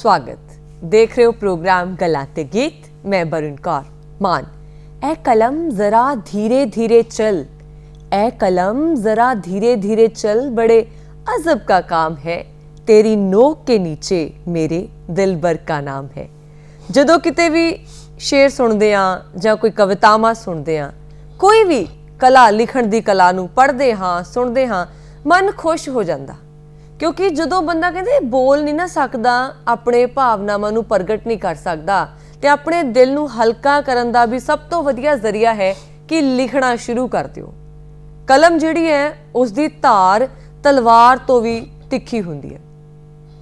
स्वागत देख रहे हो प्रोग्राम गल्लां ते गीत। मैं वरुण कौर मान। ए कलम जरा धीरे धीरे चल, ए कलम जरा धीरे धीरे चल, बड़े अजब का काम है, तेरी नोक के नीचे मेरे दिलबर का नाम है। जदों किते भी शेर सुनते हाँ जां कोई कवितावां सुनते हाँ, कोई भी कला लिखण दी कला नूं पढ़दे हाँ सुनते हाँ, मन खुश हो जाता। क्योंकि जदों बंदा कहते बोल नहीं ना सकदा, अपने भावनावां नूं प्रगट नहीं कर सकदा, ते अपने दिल नूं हल्का करन दा भी सब तो वधिया जरिया है कि लिखना शुरू कर दिओ। कलम जिहड़ी है उसदी धार तलवार तो भी तिखी हुंदी है।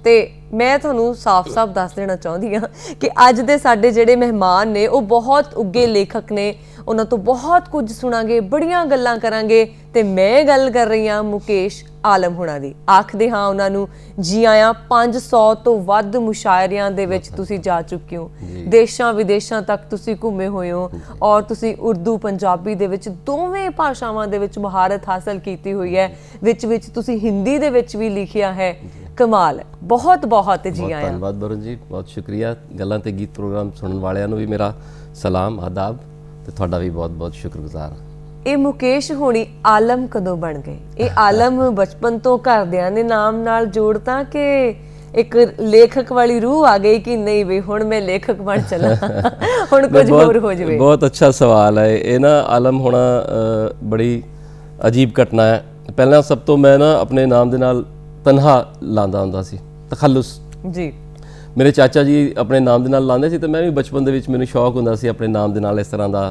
ते मैं तुहानूं साफ साफ दस देना चाहुंदी हाँ कि अज दे साडे जिहड़े मेहमान ने वो बहुत उगे लेखक ने, उन्हां तो बहुत कुछ सुणांगे, बड़ियां गल्लां करांगे। ते मैं गल कर रही हाँ मुकेश आलम हुणां दी। आखदे हाँ उन्हां नूं जी आया। 500 तो वध मुशायरियां दे विच तुसीं जा चुके हो, देशां विदेशां तक तुसीं घूमे होए हो, और तुसीं उर्दू पंजाबी दे विच दोवें भाषावां दे विच महारत हासिल कीती हुई है। विच तुसीं हिंदी दे विच भी लिखिया है। कमाल है। बहुत बहुत जी आया। धन्यवाद वरुण जी, बहुत शुक्रिया। गल्लां ते गीत प्रोग्राम सुनने वालियां नूं भी मेरा सलाम आदाब, ते तुहाडा भी बहुत बहुत शुक्रगुजार हाँ। ਇਹ ਮੁਕੇਸ਼ ਹੋਣੀ ਆਲਮ ਕਦੋਂ ਬਣ ਗਏ? ਇਹ ਆਲਮ ਬਚਪਨ ਤੋਂ ਘਰਦਿਆਂ ਨੇ ਨਾਮ ਨਾਲ ਜੋੜਤਾ ਕਿ ਇੱਕ ਲੇਖਕ ਵਾਲੀ रूह आ गई कि नहीं ਵੇ ਹੁਣ मैं लेखक बन चला ਹੁਣ ਕੁਝ ਹੋਰ ਹੋ ਜਾਵੇ? बहुत अच्छा सवाल है। ये ना आलम होना बड़ी अजीब घटना है। पहला सब तो मैं ना अपने नाम दे नाल तनहा लांदा हुंदा सी, तखल्लुस जी। मेरे चाचा जी अपने नाम दे नाल लांदे सी, ते मैं भी बचपन दे विच मैनूं शौक हुंदा सी अपने नाम दे नाल इस तरह दा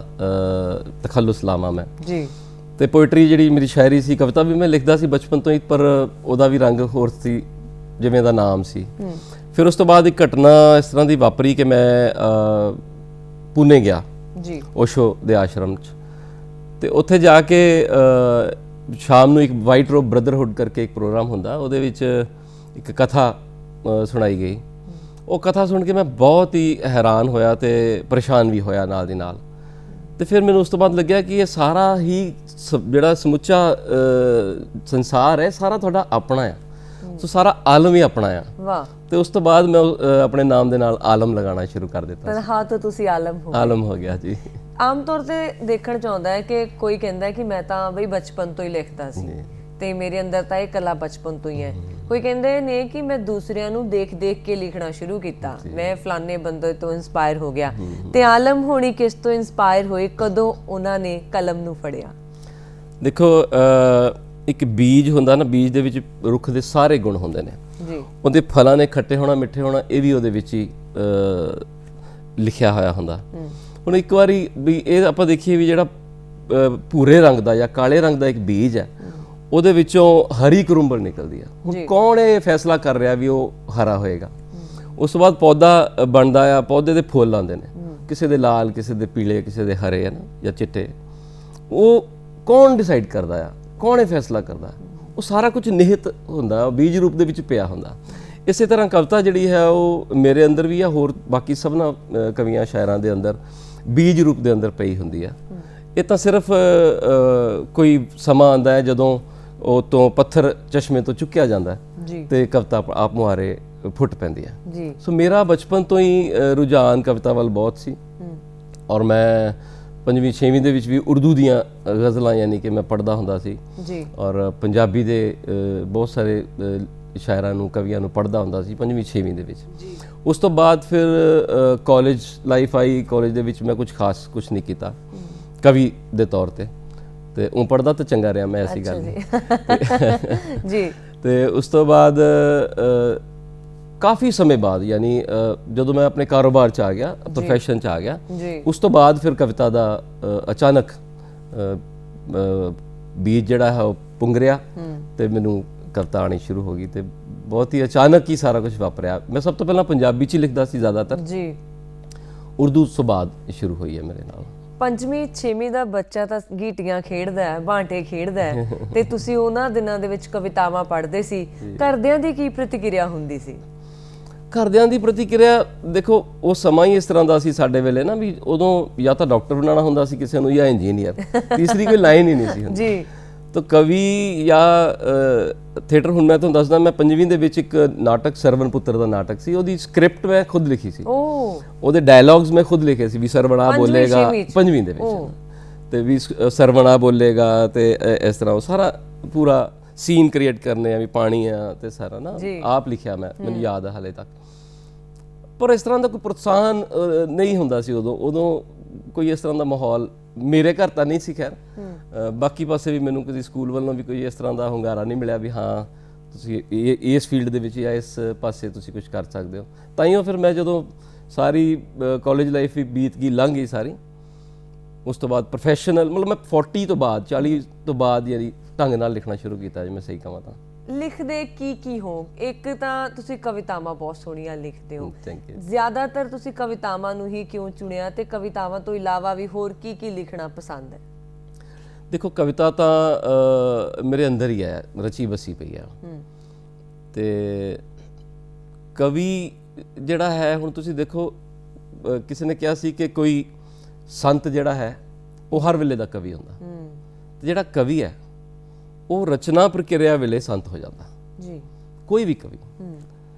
तखल्लुस लावां मैं जी। ते पोइट्री जिहड़ी मेरी शायरी सी, कविता भी मैं लिखदा सी बचपन तो ही, पर ओहदा भी रंग होर सी जिवें दा नाम सी। फिर उस तो बाद एक घटना इस तरह दी वापरी कि मैं पुणे गया जी, ओशो दे आश्रम च, ते उत्थे जाके शाम नूं एक वाइट रोब ब्रदरहुड करके एक प्रोग्राम हुंदा, ਉਹਦੇ ਵਿੱਚ एक कथा सुनाई गई। ਉਹ कथा सुन के मैं बहुत ही हैरान होया ते परेशान भी होया नाल दी नाल। ते फिर मैनूं उस तो बाद लग्या कि ये सारा ही जिहड़ा समुच्चा संसार है सारा तुहाडा अपना है, सो सारा आलम ही अपना है। वाह। ते उस तो बाद मैं अपने नाम दे नाल आलम लगाना शुरू कर दिता। तनहा तो तुसी आलम हो। आलम हो गया जी। आम तौर ते देखण च आउंदा है कि कोई कहंदा है कि मैं तां बई बचपन तो ही लिखदा सी ते मेरे अंदर तां ਇਹ कला बचपन तो ही है। कोई कहंदे ने कि मैं दूसरिਆਂ ਨੂੰ देख देख के लिखना शुरू ਕੀਤਾ, मैं फलाने बंदे तो इंस्पायर हो गया। ਤੇ ਆਲਮ ਹੋਣੀ ਕਿਸ ਤੋਂ ਇੰਸਪਾਇਰ ਹੋਏ, ਕਦੋਂ ਉਹਨਾਂ ਨੇ ਕਲਮ ਨੂੰ ਫੜਿਆ? ਦੇਖੋ ਇੱਕ ਬੀਜ ਹੁੰਦਾ ਨਾ, ਬੀਜ ਦੇ ਵਿੱਚ ਰੁੱਖ ਦੇ ਸਾਰੇ ਗੁਣ ਹੁੰਦੇ ਨੇ ਜੀ। ਉਹਦੇ ਫਲਾਂ ਨੇ ਖੱਟੇ ਹੋਣਾ ਮਿੱਠੇ ਹੋਣਾ, ਇਹ ਵੀ ਉਹਦੇ ਵਿੱਚ ਹੀ ਲਿਖਿਆ ਹੋਇਆ ਹੁੰਦਾ। ਹੁਣ ਇੱਕ ਵਾਰੀ ਵੀ ਇਹ ਆਪਾਂ ਦੇਖੀਏ ਵੀ ਜਿਹੜਾ ਭੂਰੇ ਰੰਗ ਦਾ ਜਾਂ ਕਾਲੇ ਰੰਗ ਦਾ ਇੱਕ ਬੀਜ ਹੈ, ਉਹਦੇ ਵਿੱਚੋਂ ਹਰੀ ਕਰੁੰਬਲ ਨਿਕਲਦੀ ਆ। ਹੁਣ ਕੌਣ ਇਹ ਫੈਸਲਾ ਕਰ ਰਿਹਾ ਵੀ ਉਹ ਹਰਾ ਹੋਏਗਾ? ਉਸ ਤੋਂ ਬਾਅਦ ਪੌਦਾ ਬਣਦਾ ਆ, ਪੌਦੇ ਦੇ ਫੁੱਲ ਆਉਂਦੇ ਨੇ, ਕਿਸੇ ਦੇ ਲਾਲ, ਕਿਸੇ ਦੇ ਪੀਲੇ, ਕਿਸੇ ਦੇ ਹਰੇ ਹਨ ਜਾਂ ਚਿੱਟੇ। ਉਹ ਕੌਣ ਡਿਸਾਈਡ ਕਰਦਾ ਆ? ਕੌਣ ਇਹ ਫੈਸਲਾ ਕਰਦਾ? ਉਹ ਸਾਰਾ ਕੁਝ ਨਿਹਿਤ ਹੁੰਦਾ, ਬੀਜ ਰੂਪ ਦੇ ਵਿੱਚ ਪਿਆ ਹੁੰਦਾ। ਇਸੇ ਤਰ੍ਹਾਂ ਕਵਿਤਾ ਜਿਹੜੀ ਹੈ ਉਹ ਮੇਰੇ ਅੰਦਰ ਵੀ ਆ, ਹੋਰ ਬਾਕੀ ਸਭਨਾਂ ਕਵੀਆਂ ਸ਼ਾਇਰਾਂ ਦੇ ਅੰਦਰ ਬੀਜ ਰੂਪ ਦੇ ਅੰਦਰ ਪਈ ਹੁੰਦੀ ਆ। ਇਹ ਤਾਂ ਸਿਰਫ ਕੋਈ ਸਮਾਂ ਆਉਂਦਾ ਹੈ ਜਦੋਂ ਉਹ ਤੋਂ ਪੱਥਰ ਚਸ਼ਮੇ ਤੋਂ ਚੁੱਕਿਆ ਜਾਂਦਾ ਤੇ ਕਵਿਤਾ ਆਪ ਮੁਹਾਰੇ ਫੁੱਟ ਪੈਂਦੀ ਹੈ ਜੀ। ਸੋ ਮੇਰਾ ਬਚਪਨ ਤੋਂ ਹੀ ਰੁਝਾਨ ਕਵਿਤਾ ਵੱਲ ਬਹੁਤ ਸੀ, ਔਰ ਮੈਂ 5ਵੀਂ 6ਵੀਂ ਦੇ ਵਿੱਚ ਵੀ ਉਰਦੂ ਦੀਆਂ ਗਜ਼ਲਾਂ ਯਾਨੀ ਕਿ ਮੈਂ ਪੜ੍ਹਦਾ ਹੁੰਦਾ ਸੀ ਜੀ, ਔਰ ਪੰਜਾਬੀ ਦੇ ਬਹੁਤ ਸਾਰੇ ਸ਼ਾਇਰਾਂ ਨੂੰ, ਕਵੀਆਂ ਨੂੰ ਪੜ੍ਹਦਾ ਹੁੰਦਾ ਸੀ 5ਵੀਂ 6ਵੀਂ ਦੇ ਵਿੱਚ। ਉਸ ਤੋਂ ਬਾਅਦ ਫਿਰ ਕਾਲਜ ਲਾਈਫ ਆਈ। ਕਾਲਜ ਦੇ ਵਿੱਚ ਮੈਂ ਕੁਝ ਖਾਸ ਕੁਝ ਨਹੀਂ ਕੀਤਾ ਕਵੀ ਦੇ ਤੌਰ ਤੇ ਉਹ ਪੜ੍ਹਦਾ ਤਾਂ ਚੰਗਾ ਰਿਹਾ ਮੈਂ, ਐਸੀ ਗੱਲ ਨਹੀਂ ਜੀ। ਤੇ ਉਸ ਤੋਂ ਬਾਅਦ ਕਾਫੀ ਸਮੇਂ ਬਾਅਦ ਯਾਨੀ ਜਦੋਂ ਮੈਂ ਆਪਣੇ ਕਾਰੋਬਾਰ 'ਚ ਆ ਗਿਆ, ਪ੍ਰੋਫੈਸ਼ਨ 'ਚ ਆ ਗਿਆ, ਉਸ ਤੋਂ ਬਾਅਦ ਫਿਰ ਕਵਿਤਾ ਦਾ ਅਚਾਨਕ ਬੀਜ ਜਿਹੜਾ ਹੈ ਉਹ ਪੁੰਗਰਿਆ ਤੇ ਮੈਨੂੰ ਕਵਿਤਾ ਆਉਣੀ ਸ਼ੁਰੂ ਹੋ ਗਈ। ਤੇ ਬਹੁਤ ਹੀ ਅਚਾਨਕ ਹੀ ਸਾਰਾ ਕੁਝ ਵਾਪਰਿਆ। ਮੈਂ ਸਭ ਤੋਂ ਪਹਿਲਾਂ ਪੰਜਾਬੀ 'ਚ ਹੀ ਲਿਖਦਾ ਸੀ ਜ਼ਿਆਦਾਤਰ ਜੀ, ਉਰਦੂ ਤੋਂ ਬਾਅਦ ਸ਼ੁਰੂ ਹੋਈ ਹੈ ਮੇਰੇ ਨਾਲ। 5ਵੀਂ 6ਵੀਂ ਦਾ ਬੱਚਾ ਤਾਂ ਗੀਟੀਆਂ ਖੇਡਦਾ ਹੈ, ਬਾਂਟੇ ਖੇਡਦਾ ਹੈ, ਤੇ ਤੁਸੀਂ ਉਹਨਾਂ ਦਿਨਾਂ ਦੇ ਵਿੱਚ ਕਵਿਤਾਵਾਂ ਪੜ੍ਹਦੇ ਸੀ। ਘਰਦਿਆਂ ਦੀ ਕੀ ਪ੍ਰਤੀਕਿਰਿਆ ਹੁੰਦੀ ਸੀ? ਘਰਦਿਆਂ ਦੀ ਪ੍ਰਤੀਕਿਰਿਆ ਦੇਖੋ ਉਹ ਸਮਾਂ ਹੀ ਇਸ ਤਰ੍ਹਾਂ ਦਾ ਸੀ ਸਾਡੇ ਵੇਲੇ ਨਾ, ਵੀ ਉਦੋਂ ਜਾਂ ਤਾਂ ਡਾਕਟਰ ਬਣਾਉਣਾ ਹੁੰਦਾ ਸੀ ਕਿਸੇ ਨੂੰ ਜਾਂ ਇੰਜੀਨੀਅਰ, ਤੀਸਰੀ ਕੋਈ ਲਾਈਨ ਹੀ ਨਹੀਂ ਸੀ ਜੀ। ਤਾਂ ਕਵੀ ਜਾਂ ਥੀਏਟਰ, ਹੁਣ ਮੈਂ ਤੁਹਾਨੂੰ ਦੱਸਦਾ, ਮੈਂ 5ਵੀਂ ਦੇ ਵਿੱਚ ਇੱਕ ਨਾਟਕ ਸਰਵਣ ਪੁੱਤਰ ਦਾ ਨਾਟਕ ਸੀ, ਉਹਦੀ ਸਕ੍ਰਿਪਟ ਮੈਂ ਖੁਦ ਲਿਖੀ ਸੀ, ਉਹਦੇ ਡਾਇਲੌਗਸ ਮੈਂ ਖੁਦ ਲਿਖੇ ਸੀ, ਵੀ ਸਰਵਣਾ ਬੋਲੇਗਾ 5ਵੀਂ ਦੇ ਵਿੱਚ, ਤੇ ਵੀ ਸਰਵਣਾ ਬੋਲੇਗਾ, ਤੇ ਇਸ ਤਰ੍ਹਾਂ ਉਹ ਸਾਰਾ ਪੂਰਾ ਸੀਨ ਕ੍ਰੀਏਟ ਕਰਨੇ ਆ, ਵੀ ਪਾਣੀ ਆ ਤੇ ਸਾਰਾ ਨਾ ਆਪ ਲਿਖਿਆ ਮੈਂ, ਮੈਨੂੰ ਯਾਦ ਹੈ ਹਾਲੇ ਤੱਕ। ਪਰ ਇਸ ਤਰ੍ਹਾਂ ਦਾ ਕੋਈ ਪ੍ਰੋਤਸਾਹਨ ਨਹੀਂ ਹੁੰਦਾ ਸੀ ਉਦੋਂ ਕੋਈ ਇਸ ਤਰ੍ਹਾਂ ਦਾ ਮਾਹੌਲ ਮੇਰੇ ਘਰ ਤਾਂ ਨਹੀਂ ਸੀ। ਖੈਰ ਬਾਕੀ ਪਾਸੇ ਵੀ ਮੈਨੂੰ ਕਿਸੇ ਸਕੂਲ ਵੱਲੋਂ ਵੀ ਕੋਈ ਇਸ ਤਰ੍ਹਾਂ ਦਾ ਹੁੰਗਾਰਾ ਨਹੀਂ ਮਿਲਿਆ ਵੀ ਹਾਂ ਤੁਸੀਂ ਇਸ ਫੀਲਡ ਦੇ ਵਿੱਚ ਜਾਂ ਇਸ ਪਾਸੇ ਤੁਸੀਂ ਕੁਝ ਕਰ ਸਕਦੇ ਹੋ। ਤਾਈਓ ਫਿਰ ਮੈਂ ਜਦੋਂ ਸਾਰੀ ਕਾਲਜ ਲਾਈਫ ਵੀ ਬੀਤ ਗਈ, ਲੰਘ ਗਈ ਸਾਰੀ, ਉਸ ਤੋਂ ਬਾਅਦ ਪ੍ਰੋਫੈਸ਼ਨਲ ਮਤਲਬ ਮੈਂ 40 ਤੋਂ ਬਾਅਦ 40 ਤੋਂ ਬਾਅਦ ਯਾਨੀ ਢੰਗ ਨਾਲ ਲਿਖਣਾ ਸ਼ੁਰੂ ਕੀਤਾ, ਜੇ ਮੈਂ ਸਹੀ ਕਹਾਂ ਤਾਂ। ਲਿਖਦੇ ਕੀ ਹੋ? ਇੱਕ ਤਾਂ ਤੁਸੀਂ ਕਵਿਤਾਵਾਂ ਬਹੁਤ ਸੋਹਣੀਆਂ ਲਿਖਦੇ ਹੋ, ਥੈਂਕ ਯੂ। ਜ਼ਿਆਦਾਤਰ ਤੁਸੀਂ ਕਵਿਤਾਵਾਂ ਨੂੰ ਹੀ ਕਿਉਂ ਚੁਣਿਆ, ਤੇ ਕਵਿਤਾਵਾਂ ਤੋਂ ਇਲਾਵਾ ਵੀ ਹੋਰ ਕੀ ਲਿਖਣਾ ਪਸੰਦ ਹੈ? ਦੇਖੋ, ਕਵਿਤਾ ਤਾਂ ਮੇਰੇ ਅੰਦਰ ਹੀ ਹੈ, ਰਚੀ ਬਸੀ ਪਈ ਹੈ, ਤੇ ਕਵੀ ਜਿਹੜਾ ਹੈ, ਹੁਣ ਤੁਸੀਂ ਦੇਖੋ ਕਿਸੇ ਨੇ ਕਿਹਾ ਸੀ ਕਿ ਕੋਈ ਸੰਤ ਜਿਹੜਾ ਹੈ ਉਹ ਹਰ ਵੇਲੇ ਦਾ ਕਵੀ ਹੁੰਦਾ, ਤੇ ਜਿਹੜਾ ਕਵੀ ਹੈ ਉਹ ਰਚਨਾ ਪ੍ਰਕਿਰਿਆ ਵੇਲੇ ਸੰਤ ਹੋ ਜਾਂਦਾ ਜੀ, ਕੋਈ ਵੀ ਕਵੀ।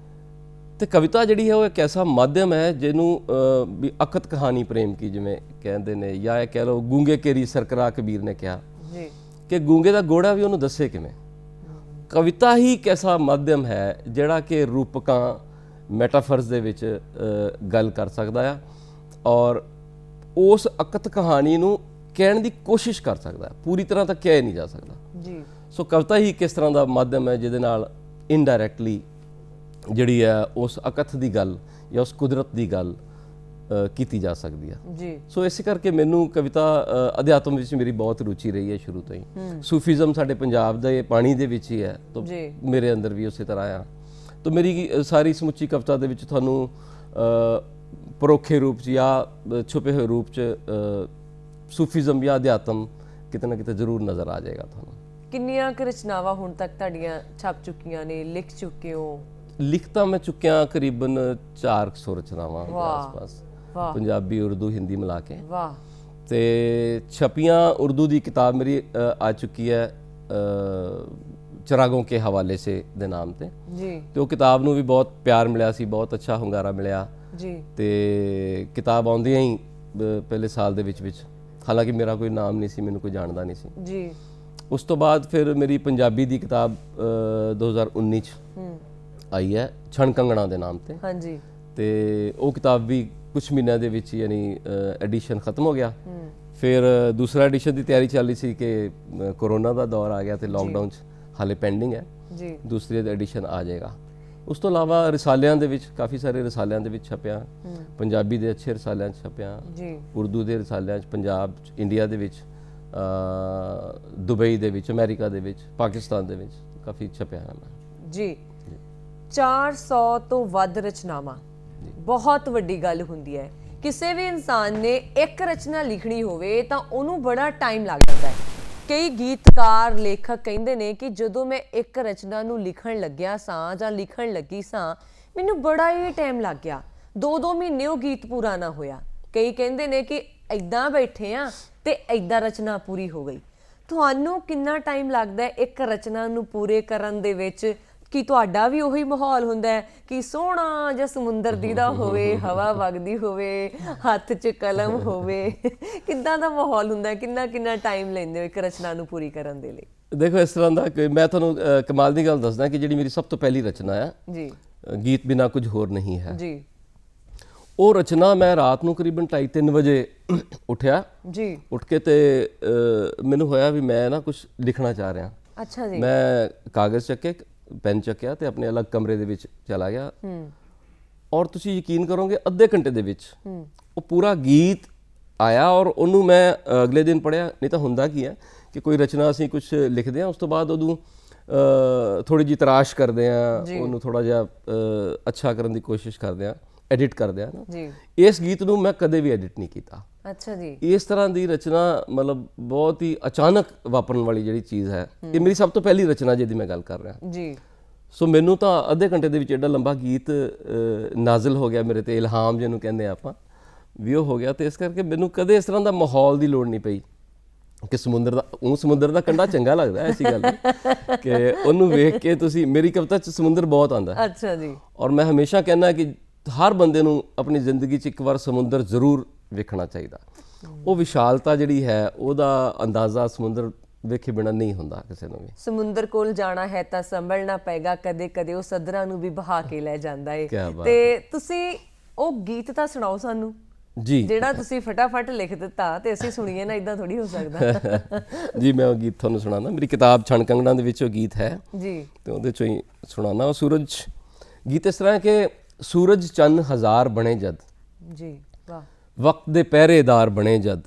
ਤੇ ਕਵਿਤਾ ਜਿਹੜੀ ਹੈ ਉਹ ਇੱਕ ਐਸਾ ਮਾਧਿਅਮ ਹੈ ਜਿਹਨੂੰ ਵੀ ਅਖਤ ਕਹਾਣੀ ਪ੍ਰੇਮ ਕੀ ਜਿਵੇਂ ਕਹਿੰਦੇ ਨੇ, ਜਾਂ ਇਹ ਕਹਿ ਲਓ ਗੂੰਗੇ ਕੇਰੀ ਸਰਕਰਾ ਕਬੀਰ ਨੇ ਕਿਹਾ ਜੀ ਕਿ ਗੂੰਗੇ ਦਾ ਗੋੜਾ ਵੀ ਉਹਨੂੰ ਦੱਸੇ ਕਿਵੇਂ। ਕਵਿਤਾ ਹੀ ਇੱਕ ਐਸਾ ਮਾਧਿਅਮ ਹੈ ਜਿਹੜਾ ਕਿ ਰੂਪਕਾਂ, ਮੈਟਾਫਰਸ ਦੇ ਵਿੱਚ ਗੱਲ ਕਰ ਸਕਦਾ ਆ, ਔਰ ਉਸ ਅਕਤ ਕਹਾਣੀ ਨੂੰ ਕਹਿਣ ਦੀ ਕੋਸ਼ਿਸ਼ ਕਰ ਸਕਦਾ, ਪੂਰੀ ਤਰ੍ਹਾਂ ਤਾਂ ਕਹਿ ਨਹੀਂ ਜਾ ਸਕਦਾ ਜੀ। ਸੋ ਕਵਿਤਾ ਹੀ ਕਿਸ ਤਰ੍ਹਾਂ ਦਾ ਮਾਧਿਅਮ ਹੈ ਜਿਹਦੇ ਨਾਲ ਇਨਡਾਇਰੈਕਟਲੀ ਜਿਹੜੀ ਹੈ ਉਸ ਅਕਥ ਦੀ ਗੱਲ ਜਾਂ ਉਸ ਕੁਦਰਤ ਦੀ ਗੱਲ ਕੀਤੀ ਜਾ ਸਕਦੀ ਹੈ ਜੀ। ਸੋ ਇਸੇ ਕਰਕੇ ਮੈਨੂੰ ਕਵਿਤਾ ਅਧਿਆਤਮ ਵਿੱਚ ਮੇਰੀ ਬਹੁਤ ਰੁਚੀ ਰਹੀ ਹੈ ਸ਼ੁਰੂ ਤੋਂ ਹੀ। ਸੂਫੀਜ਼ਮ ਸਾਡੇ ਪੰਜਾਬ ਦੇ ਪਾਣੀ ਦੇ ਵਿੱਚ ਹੀ ਹੈ, ਤਾਂ ਮੇਰੇ ਅੰਦਰ ਵੀ ਉਸੇ ਤਰ੍ਹਾਂ ਆ। ਤਾਂ ਮੇਰੀ ਸਾਰੀ ਸਮੁੱਚੀ ਕਵਿਤਾ ਦੇ ਵਿੱਚ ਤੁਹਾਨੂੰ ਪਰੋਖੇ ਰੂਪ 'ਚ ਜਾਂ ਛੁਪੇ ਹੋਏ ਰੂਪ 'ਚ ਸੂਫੀਜ਼ਮ ਜਾਂ ਅਧਿਆਤਮ ਕਿਤੇ ਨਾ ਕਿਤੇ ਜ਼ਰੂਰ ਨਜ਼ਰ ਆ ਜਾਏਗਾ ਤੁਹਾਨੂੰ। ਕਿੰਨੀਆਂ ਕੁ ਰਚਨਾਵਾਂ ਹੁਣ ਤੱਕ ਤੁਹਾਡੀਆਂ ਛਪ ਚੁੱਕੀਆਂ ਨੇ, ਲਿਖ ਚੁੱਕੇ ਹੋ? ਲਿਖ ਤਾਂ ਮੈਂ ਚੁੱਕਿਆ ਕਰੀਬਨ 400 ਰਚਨਾਵਾਂ ਦੇ ਆਸ-ਪਾਸ, ਪੰਜਾਬੀ, ਉਰਦੂ, ਹਿੰਦੀ ਮਿਲਾ ਕੇ। ਵਾਹ। ਤੇ ਛਪੀਆਂ ਉਰਦੂ ਦੀ ਕਿਤਾਬ ਮੇਰੀ ਆ ਚੁੱਕੀ ਹੈ ਚਿਰਾਗੋਂ ਕੇ ਹਵਾਲੇ ਸੇ ਦੇ ਨਾਮ ਤੇ ਜੀ, ਤੇ ਉਹ ਕਿਤਾਬ ਨੂੰ ਵੀ ਬਹੁਤ ਪਿਆਰ ਮਿਲਿਆ ਸੀ, ਬਹੁਤ ਅੱਛਾ ਹੁੰਗਾਰਾ ਮਿਲਿਆ ਜੀ। ਤੇ ਕਿਤਾਬ ਆਉਂਦੀਆਂ ਹੀ ਪਹਿਲੇ ਸਾਲ ਦੇ ਵਿੱਚ, ਹਾਲਾਂਕਿ ਮੇਰਾ ਕੋਈ ਨਾਮ ਨਹੀਂ ਸੀ, ਮੈਨੂੰ ਕੋਈ ਜਾਣਦਾ ਨਹੀਂ ਸੀ ਜੀ। ਉਸ ਤੋਂ ਬਾਅਦ ਫਿਰ ਮੇਰੀ ਪੰਜਾਬੀ ਦੀ ਕਿਤਾਬ 2019 ਚ ਆਈ ਹੈ, ਛਣ ਕੰਗਣਾ ਦੇ ਨਾਮ ਤੇ ਹਾਂਜੀ। ਤੇ ਉਹ ਕਿਤਾਬ ਵੀ ਕੁਝ ਮਹੀਨਿਆਂ ਦੇ ਵਿੱਚ ਯਾਨੀ ਐਡੀਸ਼ਨ ਖਤਮ ਹੋ ਗਿਆ। ਫਿਰ ਦੂਸਰਾ ਐਡੀਸ਼ਨ ਦੀ ਤਿਆਰੀ ਚੱਲ ਰਹੀ ਸੀ ਕਿ ਕੋਰੋਨਾ ਦਾ ਦੌਰ ਆ ਗਿਆ ਤੇ ਲਾਕਡਾਊਨ 'ਚ ਹਾਲੇ ਪੈਂਡਿੰਗ ਹੈ ਜੀ, ਦੂਸਰੀ ਐਡੀਸ਼ਨ ਆ ਜਾਏਗਾ। ਉਸ ਤੋਂ ਇਲਾਵਾ ਰਿਸਾਲਿਆਂ ਦੇ ਵਿੱਚ ਕਾਫੀ ਸਾਰੇ ਰਿਸਾਲਿਆਂ ਦੇ ਵਿੱਚ ਛਪਿਆ, ਪੰਜਾਬੀ ਦੇ ਅੱਛੇ ਰਿਸਾਲਿਆਂ 'ਚ ਛਪਿਆ ਜੀ, ਉਰਦੂ ਦੇ ਰਿਸਾਲਿਆਂ 'ਚ, ਪੰਜਾਬ 'ਚ, ਇੰਡੀਆ ਦੇ ਵਿੱਚ, ਦੁਬਈ ਦੇ ਵਿੱਚ, ਅਮਰੀਕਾ ਦੇ ਵਿੱਚ, ਪਾਕਿਸਤਾਨ ਦੇ ਵਿੱਚ ਕਾਫੀ ਛਪਿਆ ਹੈ ਮੈਂ ਜੀ। 400 ਤੋਂ ਵੱਧ ਰਚਨਾਵਾਂ ਬਹੁਤ ਵੱਡੀ ਗੱਲ ਹੁੰਦੀ ਹੈ। ਕਿਸੇ ਵੀ ਇਨਸਾਨ ਨੇ ਇੱਕ ਰਚਨਾ ਲਿਖਣੀ ਹੋਵੇ ਤਾਂ ਉਹਨੂੰ ਬੜਾ ਟਾਈਮ ਲੱਗ ਜਾਂਦਾ ਹੈ। ਕਈ ਗੀਤਕਾਰ, ਲੇਖਕ ਕਹਿੰਦੇ ਨੇ ਕਿ ਜਦੋਂ ਮੈਂ ਇੱਕ ਰਚਨਾ ਨੂੰ ਲਿਖਣ ਲੱਗਿਆ ਸਾਂ ਜਾਂ ਲਿਖਣ ਲੱਗੀ ਸਾਂ, ਮੈਨੂੰ ਬੜਾ ਹੀ ਟਾਈਮ ਲੱਗ ਗਿਆ, 2-2 ਮਹੀਨੇ ਉਹ ਗੀਤ ਪੂਰਾ ਨਾ ਹੋਇਆ। ਕਈ ਕਹਿੰਦੇ ਨੇ ਕਿ ਇੱਦਾਂ ਬੈਠੇ ਆ ਤੇ ਇੱਦਾਂ ਰਚਨਾ ਪੂਰੀ ਹੋ ਗਈ। ਤੁਹਾਨੂੰ ਕਿੰਨਾ ਟਾਈਮ ਲੱਗਦਾ ਇੱਕ ਰਚਨਾ ਨੂੰ ਪੂਰੇ ਕਰਨ ਦੇ ਵਿੱਚ? ਕਿ ਤੁਹਾਡਾ ਵੀ ਉਹੀ ਮਾਹੌਲ ਹੁੰਦਾ ਹੈ ਕਿ ਸੋਹਣਾ ਜਿਹਾ ਸਮੁੰਦਰ ਦੀਦਾ ਹੋਵੇ, ਹਵਾ ਵਗਦੀ ਹੋਵੇ, ਹੱਥ 'ਚ ਕਲਮ ਹੋਵੇ, ਕਿੱਦਾਂ ਦਾ ਮਾਹੌਲ ਹੁੰਦਾ ਹੈ? ਕਿੰਨਾ ਟਾਈਮ ਲੈਂਦੇ ਹੋ ਇੱਕ ਰਚਨਾ ਨੂੰ ਪੂਰੀ ਕਰਨ ਦੇ ਲਈ? ਦੇਖੋ, ਇਸ ਤਰ੍ਹਾਂ ਦਾ ਕਿ ਮੈਂ ਤੁਹਾਨੂੰ ਕਮਾਲ ਦੀ ਗੱਲ ਦੱਸਦਾ ਕਿ ਜਿਹੜੀ ਮੇਰੀ ਸਭ ਤੋਂ ਪਹਿਲੀ ਰਚਨਾ ਹੈ ਜੀ, ਗੀਤ ਬਿਨਾ ਕੁਝ ਹੋਰ ਨਹੀਂ ਹੈ ਜੀ, ਉਹ ਰਚਨਾ ਮੈਂ ਰਾਤ ਨੂੰ ਕਰੀਬਨ 2:30-3 ਵਜੇ ਉੱਠਿਆ ਜੀ। ਉੱਠ ਕੇ ਤੇ ਮੈਨੂੰ ਹੋਇਆ ਵੀ ਮੈਂ ਨਾ ਕੁਝ ਲਿਖਣਾ ਚਾਹ ਰਿਹਾ। ਅੱਛਾ ਜੀ। ਮੈਂ ਕਾਗਜ਼ ਚੱਕੇ, ਪੈਨ ਚੱਕਿਆ ਤੇ ਆਪਣੇ ਅਲੱਗ ਕਮਰੇ ਦੇ ਵਿੱਚ ਚਲਾ ਗਿਆ, ਔਰ ਤੁਸੀਂ ਯਕੀਨ ਕਰੋਗੇ ਅੱਧੇ ਘੰਟੇ ਦੇ ਵਿੱਚ ਉਹ ਪੂਰਾ ਗੀਤ ਆਇਆ, ਔਰ ਉਹਨੂੰ ਮੈਂ ਅਗਲੇ ਦਿਨ ਪੜ੍ਹਿਆ। ਨਹੀਂ ਤਾਂ ਹੁੰਦਾ ਕੀ ਹੈ ਕਿ ਕੋਈ ਰਚਨਾ ਅਸੀਂ ਕੁਝ ਲਿਖਦੇ ਹਾਂ, ਉਸ ਤੋਂ ਬਾਅਦ ਉਹਨੂੰ ਥੋੜ੍ਹੀ ਜਿਹੀ ਤਰਾਸ਼ ਕਰਦੇ ਹਾਂ, ਉਹਨੂੰ ਥੋੜ੍ਹਾ ਜਿਹਾ ਅੱਛਾ ਕਰਨ ਦੀ ਕੋਸ਼ਿਸ਼ ਕਰਦੇ ਹਾਂ, ਐਡਿਟ ਕਰਦੇ ਹਾਂ ਨਾ। ਇਸ ਗੀਤ ਨੂੰ ਮੈਂ ਕਦੇ ਵੀ ਐਡਿਟ ਨਹੀਂ ਕੀਤਾ। ਅੱਛਾ ਜੀ। ਇਸ ਤਰ੍ਹਾਂ ਦੀ ਰਚਨਾ ਮਤਲਬ ਬਹੁਤ ਹੀ ਅਚਾਨਕ ਵਾਪਰਨ ਵਾਲੀ ਜਿਹੜੀ ਚੀਜ਼ ਹੈ, ਇਹ ਮੇਰੀ ਸਭ ਤੋਂ ਪਹਿਲੀ ਰਚਨਾ ਜਿਹਦੀ ਮੈਂ ਗੱਲ ਕਰ ਰਿਹਾ ਜੀ। ਸੋ ਮੈਨੂੰ ਤਾਂ ਅੱਧੇ ਘੰਟੇ ਦੇ ਵਿੱਚ ਐਡਾ ਲੰਬਾ ਗੀਤ ਨਾਜ਼ਿਲ ਹੋ ਗਿਆ ਮੇਰੇ ਤੇ, ਇਲਹਾਮ ਜਿਹਨੂੰ ਕਹਿੰਦੇ ਆਪਾਂ, ਵੀ ਉਹ ਹੋ ਗਿਆ। ਤੇ ਇਸ ਕਰਕੇ ਮੈਨੂੰ ਕਦੇ ਇਸ ਤਰ੍ਹਾਂ ਦਾ ਮਾਹੌਲ ਦੀ ਲੋੜ ਨਹੀਂ ਪਈ ਕਿ ਸਮੁੰਦਰ ਦਾ ਕੰਢਾ ਚੰਗਾ ਲੱਗਦਾ, ਐਸੀ ਗੱਲ ਨਹੀਂ ਕਿ ਉਹਨੂੰ ਵੇਖ ਕੇ ਤੁਸੀਂ, ਮੇਰੀ ਕਵਿਤਾ 'ਚ ਸਮੁੰਦਰ ਬਹੁਤ ਆਉਂਦਾ। ਅੱਛਾ ਜੀ। ਔਰ ਮੈਂ ਹਮੇਸ਼ਾ ਕਹਿੰਦਾ ਕਿ ਹਰ ਬੰਦੇ ਨੂੰ ਆਪਣੀ ਜ਼ਿੰਦਗੀ 'ਚ ਇੱਕ ਵਾਰ ਸਮੁੰਦਰ ਜ਼ਰੂਰ ਵੇਖਣਾ ਚਾਹੀਦਾ। ਉਹ ਵਿਸ਼ਾਲਤਾ ਜਿਹੜੀ ਹੈ ਉਹਦਾ ਅੰਦਾਜ਼ਾ ਸਮੁੰਦਰ ਵੇਖੇ ਬਿਨਾਂ ਨਹੀਂ ਹੁੰਦਾ ਕਿਸੇ ਨੂੰ ਵੀ। ਸਮੁੰਦਰ ਕੋਲ ਜਾਣਾ ਹੈ ਤਾਂ ਸੰਭਲਣਾ ਪਏਗਾ, ਕਦੇ ਕਦੇ ਉਹ ਸੱਧਰਾਂ ਨੂੰ ਵੀ ਬਹਾ ਕੇ ਲੈ ਜਾਂਦਾ ਏ। ਕਿਆ ਬਾਤ ਤੇ ਤੁਸੀਂ ਉਹ ਗੀਤ ਤਾਂ ਸੁਣਾਓ ਸਾਨੂੰ ਜੀ, ਜਿਹੜਾ ਤੁਸੀਂ ਫਟਾਫਟ ਲਿਖ ਦਿੱਤਾ ਤੇ ਅਸੀਂ ਸੁਣੀਏ ਨਾ, ਇਦਾਂ ਥੋੜੀ ਹੋ ਸਕਦਾ। ਜੀ ਮੈਂ ਉਹ ਗੀਤ ਤੁਹਾਨੂੰ ਸੁਣਾਉਣਾ। ਮੇਰੀ ਕਿਤਾਬ ਛਣ ਕੰਗਣਾ ਦੇ ਵਿੱਚ ਉਹ ਗੀਤ ਹੈ ਜੀ, ਤੇ ਉਹਦੇ ਚੋਂ ਹੀ ਸੁਣਾਉਣਾ। ਉਹ ਸੂਰਜ ਗੀਤ ਇਸ ਤਰ੍ਹਾਂ ਕਿ ਸੂਰਜ ਚੰਨ ਹਜ਼ਾਰ ਬਣੇ ਜਦ, ਜੀ ਵਾਹ, ਵਕਤ ਦੇ ਪਹਿਰੇਦਾਰ ਬਣੇ ਜਦ,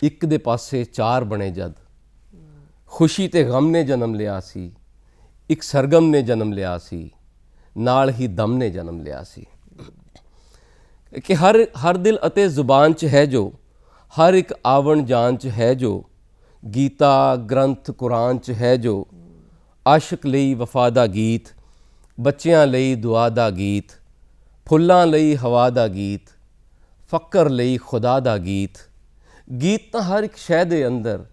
ਇੱਕ ਦੇ ਪਾਸੇ ਚਾਰ ਬਣੇ ਜਦ, ਖੁਸ਼ੀ ਤੇ ਗਮ ਨੇ ਜਨਮ ਲਿਆ ਸੀ, ਇੱਕ ਸਰਗਮ ਨੇ ਜਨਮ ਲਿਆ ਸੀ, ਨਾਲ ਹੀ ਦਮ ਨੇ ਜਨਮ ਲਿਆ ਸੀ। ਕਿ ਹਰ ਦਿਲ ਅਤੇ ਜ਼ੁਬਾਨ 'ਚ ਹੈ ਜੋ, ਹਰ ਇੱਕ ਆਵਣ ਜਾਨ 'ਚ ਹੈ ਜੋ, ਗੀਤਾ ਗ੍ਰੰਥ ਕੁਰਾਨ 'ਚ ਹੈ ਜੋ, ਆਸ਼ਿਕ ਲਈ ਵਫਾ ਦਾ ਗੀਤ, ਬੱਚਿਆਂ ਲਈ ਦੁਆ ਦਾ ਗੀਤ, ਫੁੱਲਾਂ ਲਈ ਹਵਾ ਦਾ ਗੀਤ, ਫਕਰ ਲਈ ਖੁਦਾ ਦਾ ਗੀਤ। ਗੀਤ ਤਾਂ ਹਰ ਇੱਕ ਸ਼ੈ ਦੇ ਅੰਦਰ,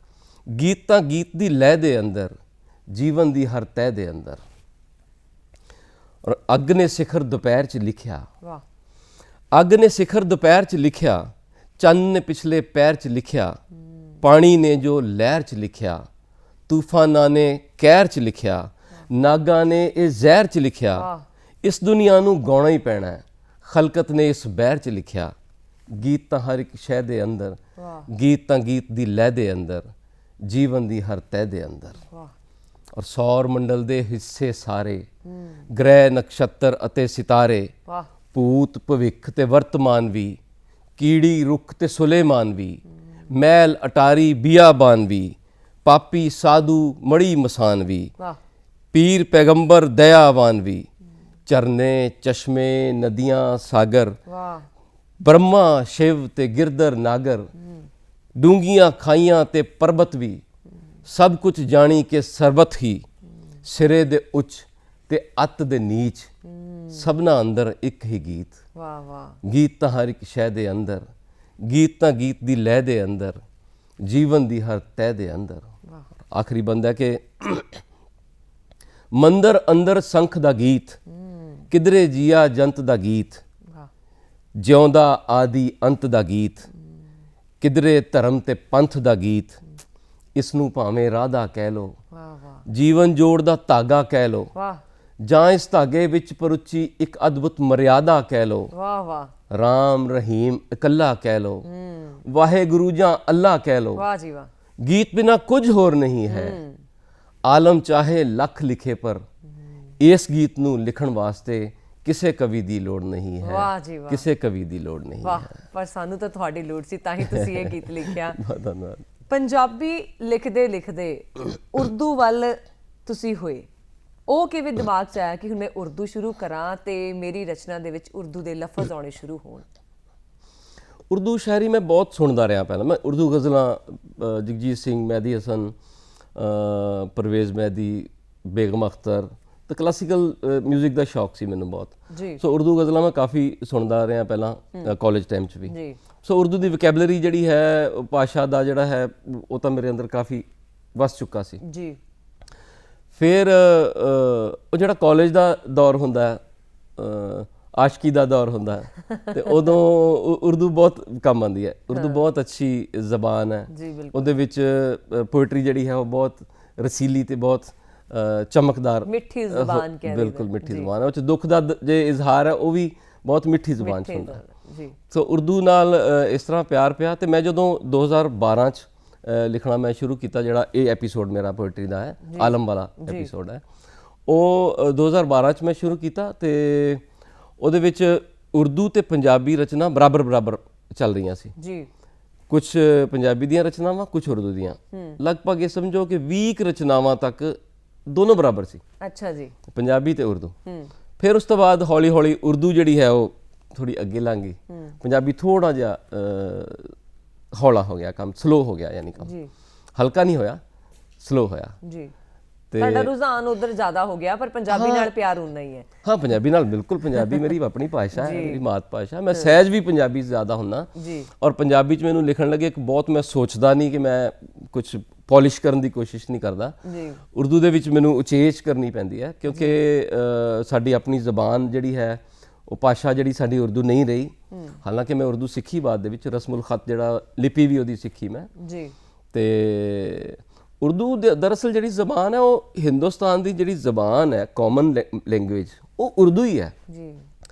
ਗੀਤ ਤਾਂ ਗੀਤ ਦੀ ਲਹਿ ਦੇ ਅੰਦਰ, ਜੀਵਨ ਦੀ ਹਰ ਤਹਿ ਦੇ ਅੰਦਰ। ਔਰ ਅੱਗ ਨੇ ਸਿਖਰ ਦੁਪਹਿਰ 'ਚ ਲਿਖਿਆ, ਵਾਹ, ਅੱਗ ਨੇ ਸਿਖਰ ਦੁਪਹਿਰ 'ਚ ਲਿਖਿਆ, ਚੰਨ ਨੇ ਪਿਛਲੇ ਪੈਰ 'ਚ ਲਿਖਿਆ, ਪਾਣੀ ਨੇ ਜੋ ਲਹਿਰ 'ਚ ਲਿਖਿਆ, ਤੂਫਾਨਾਂ ਨੇ ਕਹਿਰ 'ਚ ਲਿਖਿਆ, ਨਾਗਾਂ ਨੇ ਇਹ ਜ਼ਹਿਰ 'ਚ ਲਿਖਿਆ। ਇਸ ਦੁਨੀਆ ਨੂੰ ਗਾਉਣਾ ਹੀ ਪੈਣਾ ਹੈ, ਖਲਕਤ ਨੇ ਇਸ ਬਹਿਰ 'ਚ ਲਿਖਿਆ। ਗੀਤ ਤਾਂ ਹਰ ਇੱਕ ਸ਼ੈ ਦੇ ਅੰਦਰ, ਗੀਤ ਤਾਂ ਗੀਤ ਦੀ ਲਹਿ ਦੇ ਅੰਦਰ, ਜੀਵਨ ਦੀ ਹਰ ਤਹਿ ਦੇ ਅੰਦਰ। ਔਰ ਸੌਰ ਮੰਡਲ ਦੇ ਹਿੱਸੇ ਸਾਰੇ, ਗ੍ਰਹਿ ਨਕਸ਼ਤਰ ਅਤੇ ਸਿਤਾਰੇ, ਭੂਤ ਭਵਿੱਖ ਤੇ ਵਰਤਮਾਨ ਵੀ, ਕੀੜੀ ਰੁੱਖ ਤੇ ਸੁਲੇਮਾਨ ਵੀ, ਮਹਿਲ ਅਟਾਰੀ ਬੀਆਬਾਨ ਵੀ, ਪਾਪੀ ਸਾਧੂ ਮੜੀ ਮਸਾਨ ਵੀ, ਪੀਰ ਪੈਗੰਬਰ ਦਇਆਵਾਨ ਵੀ, ਝਰਨੇ ਚਸ਼ਮੇ ਨਦੀਆਂ ਸਾਗਰ, ਬ੍ਰਹਮਾ ਸ਼ਿਵ ਤੇ ਗਿਰਧਰ ਨਾਗਰ, ਡੂੰਘੀਆਂ ਖਾਈਆਂ ਤੇ ਪਰਬਤ ਵੀ, ਸਭ ਕੁਝ ਜਾਣੀ ਕਿ ਸਰਬਤ ਹੀ, ਸਿਰੇ ਦੇ ਉੱਚ ਤੇ ਅੱਤ ਦੇ ਨੀਚ, ਸਭਨਾ ਅੰਦਰ ਇੱਕ ਹੀ ਗੀਤ। ਵਾਹ ਵਾਹ। ਗੀਤ ਤਾਂ ਹਰ ਇੱਕ ਸ਼ੈ ਦੇ ਅੰਦਰ, ਗੀਤ ਤਾਂ ਗੀਤ ਦੀ ਲਹਿ ਦੇ ਅੰਦਰ, ਜੀਵਨ ਦੀ ਹਰ ਤਹਿ ਦੇ ਅੰਦਰ। ਆਖਰੀ ਬੰਦਾ ਕਿ ਮੰਦਰ ਅੰਦਰ ਸੰਖ ਦਾ ਗੀਤ, ਕਿਧਰੇ ਜੀਆ ਜੰਤ ਦਾ ਗੀਤ, ਜਿਉਂਦਾ ਆਦਿ ਅੰਤ ਦਾ ਗੀਤ, ਕਿਧਰੇ ਧਰਮ ਤੇ ਪੰਥ ਦਾ ਗੀਤ। ਇਸ ਨੂੰ ਭਾਵੇਂ ਰਾਧਾ ਕਹਿ ਲੋ, ਜੀਵਨ ਜੋੜ ਦਾ ਧਾਗਾ ਕਹਿ ਲੋ, ਜਾਂ ਇਸ ਧਾਗੇ ਵਿੱਚ ਪਰੁਚੀ ਇੱਕ ਅਦਭੁਤ ਮਰਿਆਦਾ ਕਹਿ ਲੋ। ਵਾਹ ਵਾਹ। ਰਾਮ ਰਹੀਮ ਇਕੱਲਾ ਕਹਿ ਲੋ, ਵਾਹਿਗੁਰੂ ਜਾਂ ਅੱਲਾ ਕਹਿ ਲੋ। ਵਾਹ ਜੀ ਵਾਹ। ਗੀਤ ਬਿਨਾ ਕੁਝ ਹੋਰ ਨਹੀਂ ਹੈ, ਆਲਮ ਚਾਹੇ ਲੱਖ ਲਿਖੇ ਪਰ ਇਸ ਗੀਤ ਨੂੰ ਲਿਖਣ ਵਾਸਤੇ ਕਿਸੇ ਕਵੀ ਦੀ ਲੋੜ ਨਹੀਂ ਹੈ। ਵਾਹ ਜੀ ਵਾਹ। ਕਿਸੇ ਕਵੀ ਦੀ ਲੋੜ ਨਹੀਂ ਵਾਹ, ਹੈ। ਪਰ ਸਾਨੂੰ ਤਾਂ ਤੁਹਾਡੀ ਲੋੜ ਸੀ, ਤਾਂ ਹੀ ਤੁਸੀਂ ਇਹ ਗੀਤ ਲਿਖਿਆ। ਬਹੁਤ ਧੰਨਵਾਦ। ਪੰਜਾਬੀ ਲਿਖਦੇ ਲਿਖਦੇ ਉਰਦੂ ਵੱਲ ਤੁਸੀਂ ਹੋਏ, ਉਹ ਕਿਵੇਂ ਦਿਮਾਗ 'ਚ ਆਇਆ ਕਿ ਹੁਣ ਮੈਂ ਉਰਦੂ ਸ਼ੁਰੂ ਕਰਾਂ ਤੇ ਮੇਰੀ ਰਚਨਾ ਦੇ ਵਿੱਚ ਉਰਦੂ ਦੇ ਲਫ਼ਜ਼ ਆਉਣੇ ਸ਼ੁਰੂ ਹੋਣ? ਉਰਦੂ ਸ਼ਾਇਰੀ ਮੈਂ ਬਹੁਤ ਸੁਣਦਾ ਰਿਹਾ ਪਹਿਲਾਂ। ਮੈਂ ਉਰਦੂ ਗਜ਼ਲਾਂ ਜਗਜੀਤ ਸਿੰਘ, ਮਹਿਦੀ ਹਸਨ, ਪਰਵੇਜ਼ ਮਹਿਦੀ, ਬੇਗਮ ਅਖਤਰ, ਤਾਂ ਕਲਾਸੀਕਲ ਮਿਊਜ਼ਿਕ ਦਾ ਸ਼ੌਕ ਸੀ ਮੈਨੂੰ ਬਹੁਤ। ਸੋ ਉਰਦੂ ਗਜ਼ਲਾਂ ਮੈਂ ਕਾਫੀ ਸੁਣਦਾ ਰਿਹਾ ਪਹਿਲਾਂ ਕਾਲਜ ਟਾਈਮ 'ਚ ਵੀ। ਸੋ ਉਰਦੂ ਦੀ ਵੋਕੈਬਲਰੀ ਜਿਹੜੀ ਹੈ, ਭਾਸ਼ਾ ਦਾ ਜਿਹੜਾ ਹੈ, ਉਹ ਤਾਂ ਮੇਰੇ ਅੰਦਰ ਕਾਫੀ ਵਸ ਚੁੱਕਾ ਸੀ ਜੀ। ਫਿਰ ਉਹ ਜਿਹੜਾ ਕਾਲਜ ਦਾ ਦੌਰ ਹੁੰਦਾ ਹੈ, ਆਸ਼ਕੀ ਦਾ ਦੌਰ ਹੁੰਦਾ ਹੈ, ਤੇ ਉਦੋਂ ਉਰਦੂ ਬਹੁਤ ਕੰਮ ਆਉਂਦੀ ਹੈ। ਉਰਦੂ ਬਹੁਤ ਅੱਛੀ ਜ਼ਬਾਨ ਹੈ, ਉਹਦੇ ਵਿੱਚ ਪੋਇਟਰੀ ਜਿਹੜੀ ਹੈ ਉਹ ਬਹੁਤ ਰਸੀਲੀ ਤੇ ਬਹੁਤ ਚਮਕਦਾਰ, ਮਿੱਠੀ ਜ਼ਬਾਨ ਕਹਿੰਦੇ। ਬਿਲਕੁਲ ਮਿੱਠੀ ਜ਼ਬਾਨ ਹੈ। ਉਹ 'ਚ ਦੁੱਖ ਦਾ ਜੇ ਇਜ਼ਹਾਰ ਹੈ ਉਹ ਵੀ ਬਹੁਤ ਮਿੱਠੀ ਜ਼ਬਾਨ 'ਚ ਹੁੰਦਾ ਹੈ। ਸੋ ਉਰਦੂ ਨਾਲ ਇਸ ਤਰ੍ਹਾਂ ਪਿਆਰ ਪਿਆ। ਤੇ ਮੈਂ ਜਦੋਂ 2012 'ਚ ਲਿਖਣਾ ਮੈਂ ਸ਼ੁਰੂ ਕੀਤਾ, ਜਿਹੜਾ ਇਹ ਐਪੀਸੋਡ ਮੇਰਾ ਪੋਇਟਰੀ ਦਾ ਹੈ, ਆਲਮ ਵਾਲਾ ਐਪੀਸੋਡ ਹੈ, ਉਹ 2012 'ਚ ਮੈਂ ਸ਼ੁਰੂ ਕੀਤਾ। ਤੇ ਉਹਦੇ ਵਿੱਚ ਉਰਦੂ ਤੇ ਪੰਜਾਬੀ ਰਚਨਾ ਬਰਾਬਰ ਬਰਾਬਰ ਚੱਲ ਰਹੀਆਂ ਸੀ ਜੀ। ਕੁਝ ਪੰਜਾਬੀ ਦੀਆਂ ਰਚਨਾਵਾਂ, ਕੁਝ ਉਰਦੂ ਦੀਆਂ, ਲਗਭਗ ਇਹ ਸਮਝੋ ਕਿ 20 ਰਚਨਾਵਾਂ ਤੱਕ ਦੋਨੋਂ ਬਰਾਬਰ ਸੀ। ਅੱਛਾ ਜੀ। ਪੰਜਾਬੀ ਤੇ ਉਰਦੂ। ਫਿਰ ਉਸ ਤੋਂ ਬਾਅਦ ਹੌਲੀ ਹੌਲੀ ਉਰਦੂ ਜਿਹੜੀ ਹੈ ਉਹ ਥੋੜੀ ਅੱਗੇ ਲੰਘ ਗਈ, ਪੰਜਾਬੀ ਥੋੜਾ ਜਿਹਾ ਹੌਲਾ ਹੋ ਗਿਆ ਕੰਮ, ਸਲੋ ਹੋ ਗਿਆ, ਯਾਨੀ ਕੰਮ ਹਲਕਾ ਨਹੀਂ ਹੋਇਆ, ਸਲੋ ਹੋਇਆ ਜੀ। ਤੁਹਾਡਾ ਰੁਝਾਨ ਉਧਰ ਜ਼ਿਆਦਾ ਹੋ ਗਿਆ, ਪਰ ਪੰਜਾਬੀ ਨਾਲ ਪਿਆਰ ਉਨਾ ਹੀ ਹੈ। ਹਾਂ, ਪੰਜਾਬੀ ਨਾਲ ਬਿਲਕੁਲ, ਪੰਜਾਬੀ ਮੇਰੀ ਆਪਣੀ ਭਾਸ਼ਾ ਹੈ, ਮੇਰੀ ਮਾਤ ਭਾਸ਼ਾ। ਮੈਂ ਸਹਿਜ ਵੀ ਪੰਜਾਬੀ ਜ਼ਿਆਦਾ ਹੁੰਨਾ ਜੀ। ਔਰ ਪੰਜਾਬੀ 'ਚ ਮੈਨੂੰ ਲਿਖਣ ਲੱਗੇ ਇੱਕ ਬਹੁਤ, ਮੈਂ ਸੋਚਦਾ ਨਹੀਂ ਕਿ ਮੈਂ ਕੁਝ ਪੋਲਿਸ਼ ਕਰਨ ਦੀ ਕੋਸ਼ਿਸ਼ ਨਹੀਂ ਕਰਦਾ ਜੀ। ਉਰਦੂ ਦੇ ਵਿੱਚ ਮੈਨੂੰ ਉਚੇਚ ਕਰਨੀ ਪੈਂਦੀ ਹੈ, ਕਿਉਂਕਿ ਸਾਡੀ ਆਪਣੀ ਜ਼ਬਾਨ ਜਿਹੜੀ ਹੈ, ਉਹ ਭਾਸ਼ਾ ਜਿਹੜੀ ਸਾਡੀ ਉਰਦੂ ਨਹੀਂ ਰਹੀ। ਹਾਲਾਂਕਿ ਮੈਂ ਉਰਦੂ ਸਿੱਖੀ ਬਾਅਦ ਦੇ ਵਿੱਚ, ਰਸਮੁਲ ਖਤ ਜਿਹੜਾ ਲਿਪੀ ਵੀ ਉਹਦੀ ਸਿੱਖੀ ਮੈਂ ਜੀ। ਤੇ ਉਰਦੂ ਦਰਅਸਲ ਜਿਹੜੀ ਜ਼ਬਾਨ ਹੈ, ਉਹ ਹਿੰਦੁਸਤਾਨ ਦੀ ਜਿਹੜੀ ਜ਼ਬਾਨ ਹੈ, ਕਾਮਨ ਲੈਂਗੁਏਜ, ਉਹ ਉਰਦੂ ਹੀ ਹੈ ਜੀ।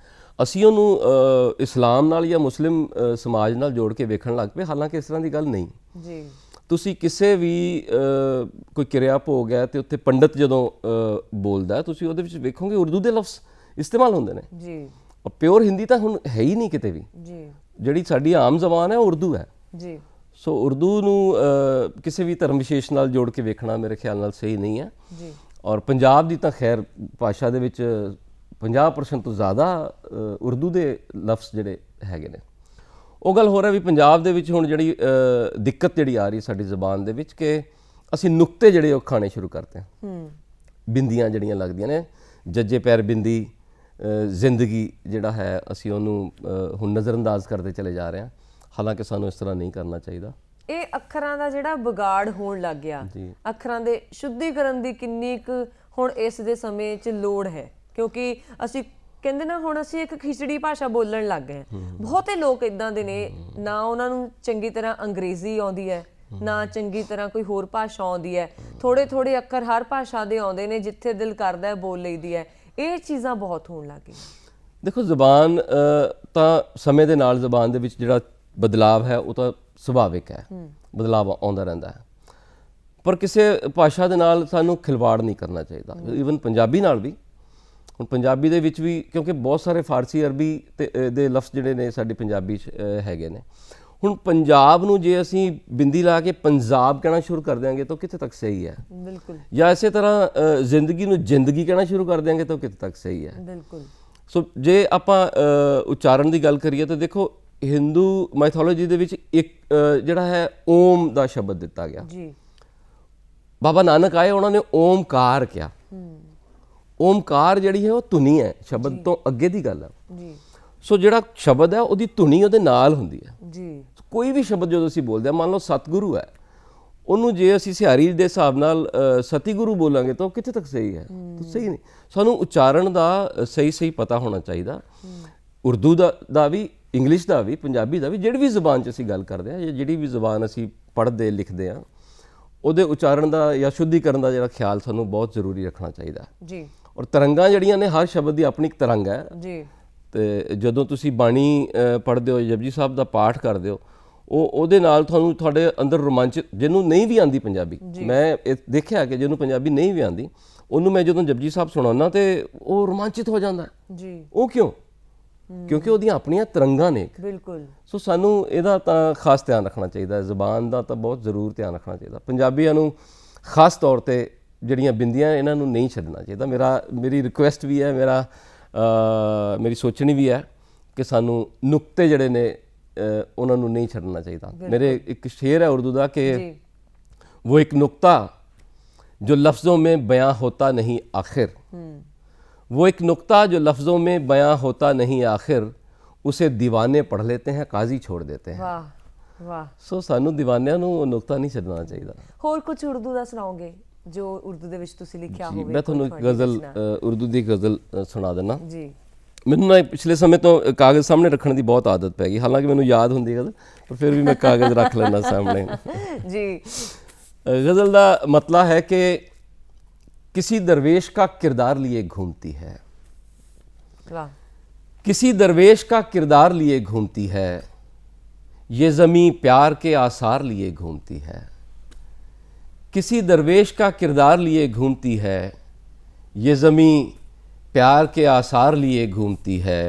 ਅਸੀਂ ਉਹਨੂੰ ਇਸਲਾਮ ਨਾਲ ਜਾਂ ਮੁਸਲਿਮ ਸਮਾਜ ਨਾਲ ਜੋੜ ਕੇ ਵੇਖਣ ਲੱਗ ਪਏ, ਹਾਲਾਂਕਿ ਇਸ ਤਰ੍ਹਾਂ ਦੀ ਗੱਲ ਨਹੀਂ ਜੀ। ਤੁਸੀਂ ਕਿਸੇ ਵੀ ਕੋਈ ਕਿਰਿਆ ਭੋਗ ਹੈ ਤੇ ਉੱਥੇ ਪੰਡਤ ਜਦੋਂ ਬੋਲਦਾ, ਤੁਸੀਂ ਉਹਦੇ ਵਿੱਚ ਵੇਖੋਗੇ ਉਰਦੂ ਦੇ ਲਫ਼ਜ਼ ਇਸਤੇਮਾਲ ਹੁੰਦੇ ਨੇ ਜੀ। ਔਰ ਪਿਓਰ ਹਿੰਦੀ ਤਾਂ ਹੁਣ ਹੈ ਹੀ ਨਹੀਂ ਕਿਤੇ ਵੀ। ਜੀ। ਜਿਹੜੀ ਸਾਡੀ ਆਮ ਜ਼ਬਾਨ ਹੈ, ਉਹ ਉਰਦੂ ਹੈ। ਜੀ। ਸੋ ਉਰਦੂ ਨੂੰ ਕਿਸੇ ਵੀ ਧਰਮ ਵਿਸ਼ੇਸ਼ ਨਾਲ ਜੋੜ ਕੇ ਵੇਖਣਾ ਮੇਰੇ ਖਿਆਲ ਨਾਲ ਸਹੀ ਨਹੀਂ ਹੈ। ਜੀ। ਔਰ ਪੰਜਾਬ ਦੀ ਤਾਂ ਖੈਰ ਭਾਸ਼ਾ ਦੇ ਵਿੱਚ 50% ਤੋਂ ਜ਼ਿਆਦਾ ਉਰਦੂ ਦੇ ਲਫ਼ਜ਼ ਜਿਹੜੇ ਹੈਗੇ ਨੇ। ਉਹ ਗੱਲ ਹੋ ਰਿਹਾ ਵੀ ਪੰਜਾਬ ਦੇ ਵਿੱਚ ਹੁਣ ਜਿਹੜੀ ਦਿੱਕਤ ਜਿਹੜੀ ਆ ਰਹੀ ਸਾਡੀ ਜ਼ਬਾਨ ਦੇ ਵਿੱਚ, ਕਿ ਅਸੀਂ ਨੁਕਤੇ ਜਿਹੜੇ ਉਹ ਖਾਣੇ ਸ਼ੁਰੂ ਕਰਤੇ ਹਾਂ। ਬਿੰਦੀਆਂ ਜਿਹੜੀਆਂ ਲੱਗਦੀਆਂ ਨੇ, ਜੱਜੇ ਪੈਰ ਬਿੰਦੀ, ਜ਼ਿੰਦਗੀ ਜਿਹੜਾ ਹੈ, ਅਸੀਂ ਉਹਨੂੰ ਹੁਣ ਨਜ਼ਰਅੰਦਾਜ਼ ਕਰਦੇ ਚਲੇ ਜਾ ਰਹੇ ਹਾਂ। ਹਾਲਾਂਕਿ ਸਾਨੂੰ ਇਸ ਤਰ੍ਹਾਂ ਨਹੀਂ ਕਰਨਾ ਚਾਹੀਦਾ। ਇਹ ਅੱਖਰਾਂ ਦਾ ਜਿਹੜਾ ਵਿਗਾੜ ਹੋਣ ਲੱਗ ਗਿਆ, ਅੱਖਰਾਂ ਦੇ ਸ਼ੁੱਧੀਕਰਨ ਦੀ ਕਿੰਨੀ ਕੁ ਹੁਣ ਇਸ ਦੇ ਸਮੇਂ 'ਚ ਲੋੜ ਹੈ, ਕਿਉਂਕਿ ਅਸੀਂ ਕਹਿੰਦੇ ਨਾ, ਹੁਣ ਅਸੀਂ ਇੱਕ ਖਿਚੜੀ ਭਾਸ਼ਾ ਬੋਲਣ ਲੱਗ ਗਏ। ਬਹੁਤੇ ਲੋਕ ਇਦਾਂ ਦੇ ਨੇ, ਨਾ ਉਹਨਾਂ ਨੂੰ ਚੰਗੀ ਤਰ੍ਹਾਂ ਅੰਗਰੇਜ਼ੀ ਆਉਂਦੀ ਹੈ, ਨਾ ਚੰਗੀ ਤਰ੍ਹਾਂ ਕੋਈ ਹੋਰ ਭਾਸ਼ਾ ਆਉਂਦੀ ਹੈ। ਥੋੜੇ ਥੋੜੇ ਅੱਖਰ ਹਰ ਭਾਸ਼ਾ ਦੇ ਆਉਂਦੇ ਨੇ, ਜਿੱਥੇ ਦਿਲ ਕਰਦਾ ਹੈ ਬੋਲ ਲਈਦੀ ਹੈ। ਇਹ ਚੀਜ਼ਾਂ ਬਹੁਤ ਹੋਣ ਲੱਗ ਗਈਆਂ। ਦੇਖੋ, ਜ਼ਬਾਨ ਤਾਂ ਸਮੇਂ ਦੇ ਨਾਲ ਜ਼ਬਾਨ ਦੇ ਵਿੱਚ ਜਿਹੜਾ ਬਦਲਾਵ ਹੈ, ਉਹ ਤਾਂ ਸੁਭਾਵਿਕ ਹੈ, ਬਦਲਾਵ ਆਉਂਦਾ ਰਹਿੰਦਾ ਹੈ। ਪਰ ਕਿਸੇ ਭਾਸ਼ਾ ਦੇ ਨਾਲ ਸਾਨੂੰ ਖਿਲਵਾੜ ਨਹੀਂ ਕਰਨਾ ਚਾਹੀਦਾ। ਈਵਨ ਪੰਜਾਬੀ ਨਾਲ ਵੀ, ਹੁਣ ਪੰਜਾਬੀ ਦੇ ਵਿੱਚ ਵੀ, ਕਿਉਂਕਿ ਬਹੁਤ ਸਾਰੇ ਫਾਰਸੀ, ਅਰਬੀ ਦੇ ਲਫ਼ਜ਼ ਜਿਹੜੇ ਨੇ ਸਾਡੀ ਪੰਜਾਬੀ 'ਚ ਹੈਗੇ ਨੇ। ਹੁਣ ਪੰਜਾਬ ਨੂੰ ਜੇ ਅਸੀਂ ਬਿੰਦੀ ਲਾ ਕੇ ਪੰਜਾਬ ਕਹਿਣਾ ਸ਼ੁਰੂ ਕਰ ਦਿਆਂਗੇ ਤਾਂ ਕਿੱਥੇ ਤੱਕ ਸਹੀ ਹੈ? ਬਿਲਕੁਲ। ਜਾਂ ਇਸੇ ਤਰ੍ਹਾਂ ਜ਼ਿੰਦਗੀ ਨੂੰ ਜ਼ਿੰਦਗੀ ਕਹਿਣਾ ਸ਼ੁਰੂ ਕਰ ਦਿਆਂਗੇ ਤਾਂ ਕਿੱਥੇ ਤੱਕ ਸਹੀ ਹੈ? ਬਿਲਕੁਲ। ਸੋ ਜੇ ਆਪਾਂ ਉਚਾਰਨ ਦੀ ਗੱਲ ਕਰੀਏ ਤਾਂ ਦੇਖੋ, ਹਿੰਦੂ ਮਾਈਥੋਲੋਜੀ ਦੇ ਵਿੱਚ ਇੱਕ ਜਿਹੜਾ ਹੈ ਓਮ ਦਾ ਸ਼ਬਦ ਦਿੱਤਾ ਗਿਆ ਜੀ। ਬਾਬਾ ਨਾਨਕ ਆਏ, ਉਹਨਾਂ ਨੇ ਓਮਕਾਰ ਕਿਹਾ। ਓਮਕਾਰ ਜਿਹੜੀ ਹੈ ਉਹ ਧੁਨੀ ਹੈ, ਸ਼ਬਦ ਤੋਂ ਅੱਗੇ ਦੀ ਗੱਲ ਹੈ ਜੀ। ਸੋ ਜਿਹੜਾ ਸ਼ਬਦ ਹੈ ਉਹਦੀ ਧੁਨੀ ਉਹਦੇ ਨਾਲ ਹੁੰਦੀ ਹੈ ਜੀ। ਕੋਈ ਵੀ ਸ਼ਬਦ ਜਦੋਂ ਅਸੀਂ ਬੋਲਦੇ ਹਾਂ, ਮੰਨ ਲਓ ਸਤਿਗੁਰੂ ਹੈ, ਉਹਨੂੰ ਜੇ ਅਸੀਂ ਸਿਹਾਰੀ ਦੇ ਹਿਸਾਬ ਨਾਲ ਸਤਿਗੁਰੂ ਬੋਲਾਂਗੇ ਤਾਂ ਉਹ ਕਿੱਥੇ ਤੱਕ ਸਹੀ ਹੈ? ਸਹੀ ਨਹੀਂ। ਸਾਨੂੰ ਉਚਾਰਨ ਦਾ ਸਹੀ ਪਤਾ ਹੋਣਾ ਚਾਹੀਦਾ। ਉਰਦੂ ਦਾ ਵੀ, ਇੰਗਲਿਸ਼ ਦਾ ਵੀ, ਪੰਜਾਬੀ ਦਾ ਵੀ, ਜਿਹੜੀ ਵੀ ਜ਼ਬਾਨ 'ਚ ਅਸੀਂ ਗੱਲ ਕਰਦੇ ਹਾਂ ਜਾਂ ਜਿਹੜੀ ਵੀ ਜ਼ਬਾਨ ਅਸੀਂ ਪੜ੍ਹਦੇ ਲਿਖਦੇ ਹਾਂ, ਉਹਦੇ ਉਚਾਰਨ ਦਾ ਜਾਂ ਸ਼ੁੱਧੀਕਰਨ ਦਾ ਜਿਹੜਾ ਖਿਆਲ ਸਾਨੂੰ ਬਹੁਤ ਜ਼ਰੂਰੀ ਰੱਖਣਾ ਚਾਹੀਦਾ ਜੀ। ਔਰ ਤਰੰਗਾਂ ਜਿਹੜੀਆਂ ਨੇ, ਹਰ ਸ਼ਬਦ ਦੀ ਆਪਣੀ ਇੱਕ ਤਰੰਗ ਹੈ ਜੀ। ਤੇ ਜਦੋਂ ਤੁਸੀਂ ਬਾਣੀ ਪੜ੍ਹਦੇ ਹੋ, ਜਪਜੀ ਸਾਹਿਬ ਦਾ ਪਾਠ ਕਰਦੇ ਹੋ, ਉਹਦੇ ਨਾਲ ਤੁਹਾਨੂੰ, ਤੁਹਾਡੇ ਅੰਦਰ ਰੋਮਾਂਚ, ਜਿਹਨੂੰ ਨਹੀਂ ਵੀ ਆਉਂਦੀ ਪੰਜਾਬੀ, ਮੈਂ ਇਹ ਦੇਖਿਆ ਕਿ ਜਿਹਨੂੰ ਪੰਜਾਬੀ ਨਹੀਂ ਵੀ ਆਉਂਦੀ, ਉਹਨੂੰ ਮੈਂ ਜਦੋਂ ਜਪਜੀ ਸਾਹਿਬ ਸੁਣਾਉਣਾ ਤੇ ਉਹ ਰੋਮਾਂਚਿਤ ਹੋ ਜਾਂਦਾ ਜੀ। ਉਹ ਕਿਉਂ? ਕਿਉਂਕਿ ਉਹਦੀਆਂ ਆਪਣੀਆਂ ਤਰੰਗਾਂ ਨੇ। ਬਿਲਕੁਲ। ਸੋ ਸਾਨੂੰ ਇਹਦਾ ਤਾਂ ਖਾਸ ਧਿਆਨ ਰੱਖਣਾ ਚਾਹੀਦਾ, ਜ਼ਬਾਨ ਦਾ ਤਾਂ ਬਹੁਤ ਜ਼ਰੂਰ ਧਿਆਨ ਰੱਖਣਾ ਚਾਹੀਦਾ। ਪੰਜਾਬੀਆਂ ਨੂੰ ਖਾਸ ਤੌਰ ਤੇ ਜਿਹੜੀਆਂ ਬਿੰਦੀਆਂ, ਇਹਨਾਂ ਨੂੰ ਨਹੀਂ ਛੱਡਣਾ ਚਾਹੀਦਾ। ਮੇਰੀ ਰਿਕੁਐਸਟ ਵੀ ਹੈ, ਮੇਰੀ ਸੋਚਣੀ ਵੀ ਹੈ ਕਿ ਸਾਨੂੰ ਨੁਕਤੇ ਜਿਹੜੇ ਨੇ ਉਹਨਾਂ ਨੂੰ ਨਹੀਂ ਛੱਡਣਾ ਚਾਹੀਦਾ। ਮੇਰੇ ਇੱਕ ਸ਼ੇਰ ਹੈ ਉਰਦੂ ਦਾ ਕਿ वो एक नुक्ता जो लफ्ज़ों में बयां होता नहीं आखिर, वो एक नुक्ता जो लफ्ज़ों में बयां होता नहीं आखिर, उसे दीवाने पढ़ लेते हैं, काजी छोड़ देते हैं। वाह वाह। सो सानू दीवानिਆਂ ਨੂੰ ਨੁਕਤਾ ਨਹੀਂ ਛੱਡਣਾ ਚਾਹੀਦਾ। ਹੋਰ ਕੁਝ ਉਰਦੂ ਦਾ ਸੁਣਾਓਗੇ ਜੋ ਉਰਦੂ ਦੇ ਵਿੱਚ ਤੁਸੀਂ ਲਿਖਿਆ ਹੋਵੇ? ਮੈਂ ਤੁਹਾਨੂੰ ਗਜ਼ਲ, ਉਰਦੂ ਦੀ ਗਜ਼ਲ ਸੁਣਾ ਦਿੰਦਾ ਜੀ। ਮੈਨੂੰ ਨਾ ਪਿਛਲੇ ਸਮੇਂ ਤੋਂ ਕਾਗਜ਼ ਸਾਹਮਣੇ ਰੱਖਣ ਦੀ ਬਹੁਤ ਆਦਤ ਪੈ ਗਈ, ਹਾਲਾਂਕਿ ਮੈਨੂੰ ਯਾਦ ਹੁੰਦੀ ਹੈ ਪਰ ਫਿਰ ਵੀ ਮੈਂ ਕਾਗਜ਼ ਰੱਖ ਲੈਣਾ ਸਾਹਮਣੇ ਜੀ। गज़ल का मतलब है कि किसी दरवेश का किरदार लिए घूमती है, किसी दरवेश का किरदार लिए घूमती है, ये ज़मीं प्यार के आसार लिए घूमती है। किसी दरवेश का किरदार लिए घूमती है, ये ज़मीं प्यार के आसार लिए घूमती है,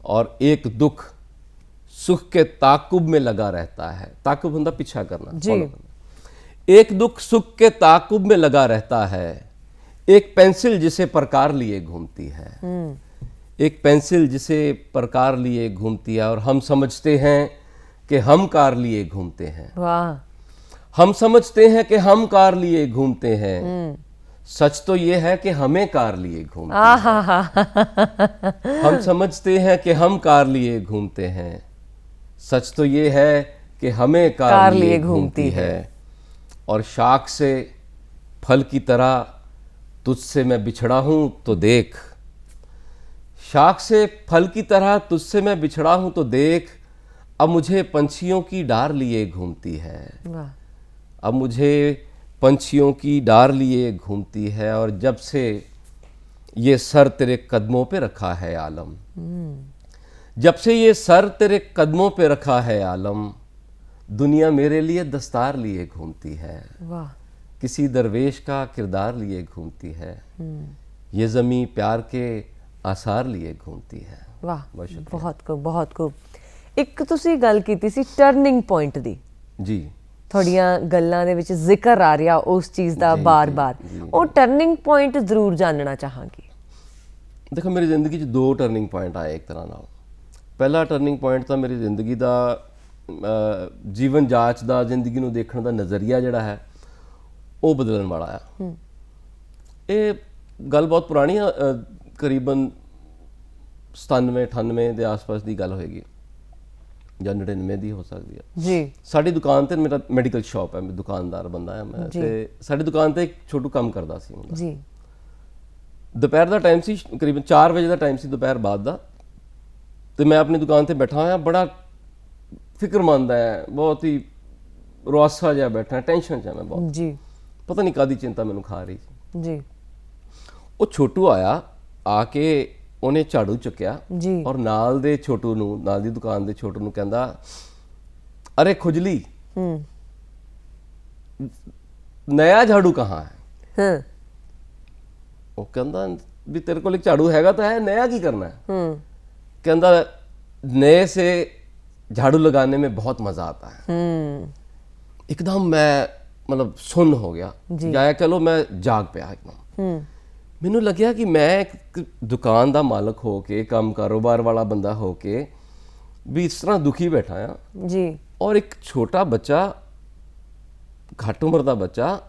और एक दुख सुख के ताकुब में लगा रहता है। ताकुब होता पीछा करना जी। एक दुख सुख के ताकुब में लगा रहता है, एक पेंसिल जिसे प्रकार लिए घूमती है, एक पेंसिल जिसे प्रकार लिए घूमती है, और हम समझते हैं कि हम कार लिए घूमते हैं। वाह। हम समझते हैं कि हम कार लिए घूमते हैं, सच तो ये है कि हमें कार लिए घूमते आहा हैं। हम समझते हैं कि हम कार लिए घूमते हैं, सच तो ये है कि हमें कार लिए घूमती है। और शाख से फल की तरह तुझसे मैं बिछड़ा हूं तो देख, शाख से फल की तरह तुझसे मैं बिछड़ा हूं तो देख, अब मुझे पंछियों की डार लिए घूमती है। वाह, अब मुझे पंछियों की डार लिए घूमती है। और जब से ये सर तेरे कदमों पे रखा है आलम, जब से ये सर तेरे कदमों पे रखा है आलम, दुनिया मेरे लिए दस्तार लिए घूमती है। वाह, किसी दरवेश का किरदार लिए घूमती है। ये ज़मीं प्यार के आसार लिए घूमती है। वाह, बहुत शुक्रिया। ਬਹੁਤ खूब, ਬਹੁਤ खूब। ਇੱਕ ਤੁਸੀਂ ਗੱਲ ਕੀਤੀ ਸੀ ਟਰਨਿੰਗ ਪੁਆਇੰਟ ਦੀ, जी ਤੁਹਾਡੀਆਂ ਗੱਲਾਂ ਦੇ ਵਿੱਚ ਜ਼ਿਕਰ ਆ ਰਿਹਾ ਉਸ ਚੀਜ਼ ਦਾ ਬਾਰ-ਬਾਰ, ਉਹ ਟਰਨਿੰਗ ਪੁਆਇੰਟ ਜ਼ਰੂਰ ਜਾਣਨਾ ਚਾਹਾਂਗੀ। ਦੇਖੋ, ਮੇਰੀ ਜ਼ਿੰਦਗੀ 'ਚ ਦੋ ਟਰਨਿੰਗ ਪੁਆਇੰਟ ਆਏ ਇੱਕ ਤਰ੍ਹਾਂ ਨਾਲ। ਪਹਿਲਾ ਟਰਨਿੰਗ ਪੁਆਇੰਟ ਤਾਂ ਮੇਰੀ ਜ਼ਿੰਦਗੀ ਦਾ ਜੀਵਨ ਜਾਂਚ ਦਾ, ਜ਼ਿੰਦਗੀ ਨੂੰ ਦੇਖਣ ਦਾ ਨਜ਼ਰੀਆ ਜਿਹੜਾ ਹੈ ਉਹ ਬਦਲਣ ਵਾਲਾ ਆ। ਇਹ ਗੱਲ ਬਹੁਤ ਪੁਰਾਣੀ ਆ, ਕਰੀਬਨ 97-98 ਦੇ ਆਸ-ਪਾਸ ਦੀ ਗੱਲ ਹੋਏਗੀ ਜਾਂ 99 ਦੀ ਹੋ ਸਕਦੀ ਹੈ। ਜੀ ਸਾਡੀ ਦੁਕਾਨ ਤੇ, ਮੇਰਾ ਮੈਡੀਕਲ ਸ਼ਾਪ ਹੈ, ਮੈਂ ਦੁਕਾਨਦਾਰ ਬੰਦਾ ਹਾਂ ਮੈਂ, ਤੇ ਸਾਡੀ ਦੁਕਾਨ ਤੇ ਇੱਕ ਛੋਟੂ ਕੰਮ ਕਰਦਾ ਸੀ ਮੁੰਡਾ। ਜੀ ਦੁਪਹਿਰ ਦਾ ਟਾਈਮ ਸੀ, ਕਰੀਬਨ 4 ਵਜੇ ਦਾ ਟਾਈਮ ਸੀ ਦੁਪਹਿਰ ਬਾਅਦ ਦਾ, ਤੇ ਮੈਂ ਆਪਣੀ ਦੁਕਾਨ ਤੇ ਬੈਠਾ ਹੋਇਆ, ਬੜਾ ਫਿਕਰਮੰਦ ਹੈ, ਬਹੁਤ ਹੀ ਰੁਆਸਾ ਜਿਹਾ ਬੈਠਾ, ਟੈਨਸ਼ਨ 'ਚ ਹੈ ਮੈਂ ਬਹੁਤ, ਜੀ ਪਤਾ ਨਹੀਂ ਕਾਹਦੀ ਚਿੰਤਾ ਮੈਨੂੰ ਖਾ ਰਹੀ ਸੀ। ਜੀ ਉਹ ਛੋਟੂ ਆਇਆ, ਆ ਕੇ ਉਹਨੇ ਝਾੜੂ ਚੁੱਕਿਆ ਜੀ ਔਰ ਨਾਲ ਦੇ ਛੋਟੂ ਨੂੰ, ਨਾਲ ਦੀ ਦੁਕਾਨ ਦੇ ਛੋਟੂ ਨੂੰ ਕਹਿੰਦਾ, ਅਰੇ ਖੁਜਲੀ, ਨया झाड़ू कहाँ है? ਹਾਂ ਉਹ ਕਹਿੰਦਾ ਵੀ ਤੇਰੇ ਕੋਲ ਇੱਕ ਝਾੜੂ ਹੈਗਾ ਤਾਂ ਹੈ, नया ਕੀ ਕਰਨਾ है? कहता नए से झाड़ू लगाने में बहुत मजा आता है। एकदम मैं मतलब सुन्न हो गया, जाया कह लो मैं जाग पिया एकदम। ਮੈਨੂੰ ਲੱਗਿਆ ਕਿ ਮੈਂ ਇੱਕ ਦੁਕਾਨ ਦਾ ਮਾਲਕ ਹੋ ਕੇ, ਕੰਮ ਕਾਰੋਬਾਰ ਵਾਲਾ ਬੰਦਾ ਹੋ ਕੇ ਵੀ ਇਸ ਤਰ੍ਹਾਂ ਦੁਖੀ ਬੈਠਾ ਆ ਜੀ, ਔਰ ਇੱਕ ਛੋਟਾ ਬੱਚਾ, ਘੱਟ ਉਮਰ ਦਾ ਬੱਚਾ,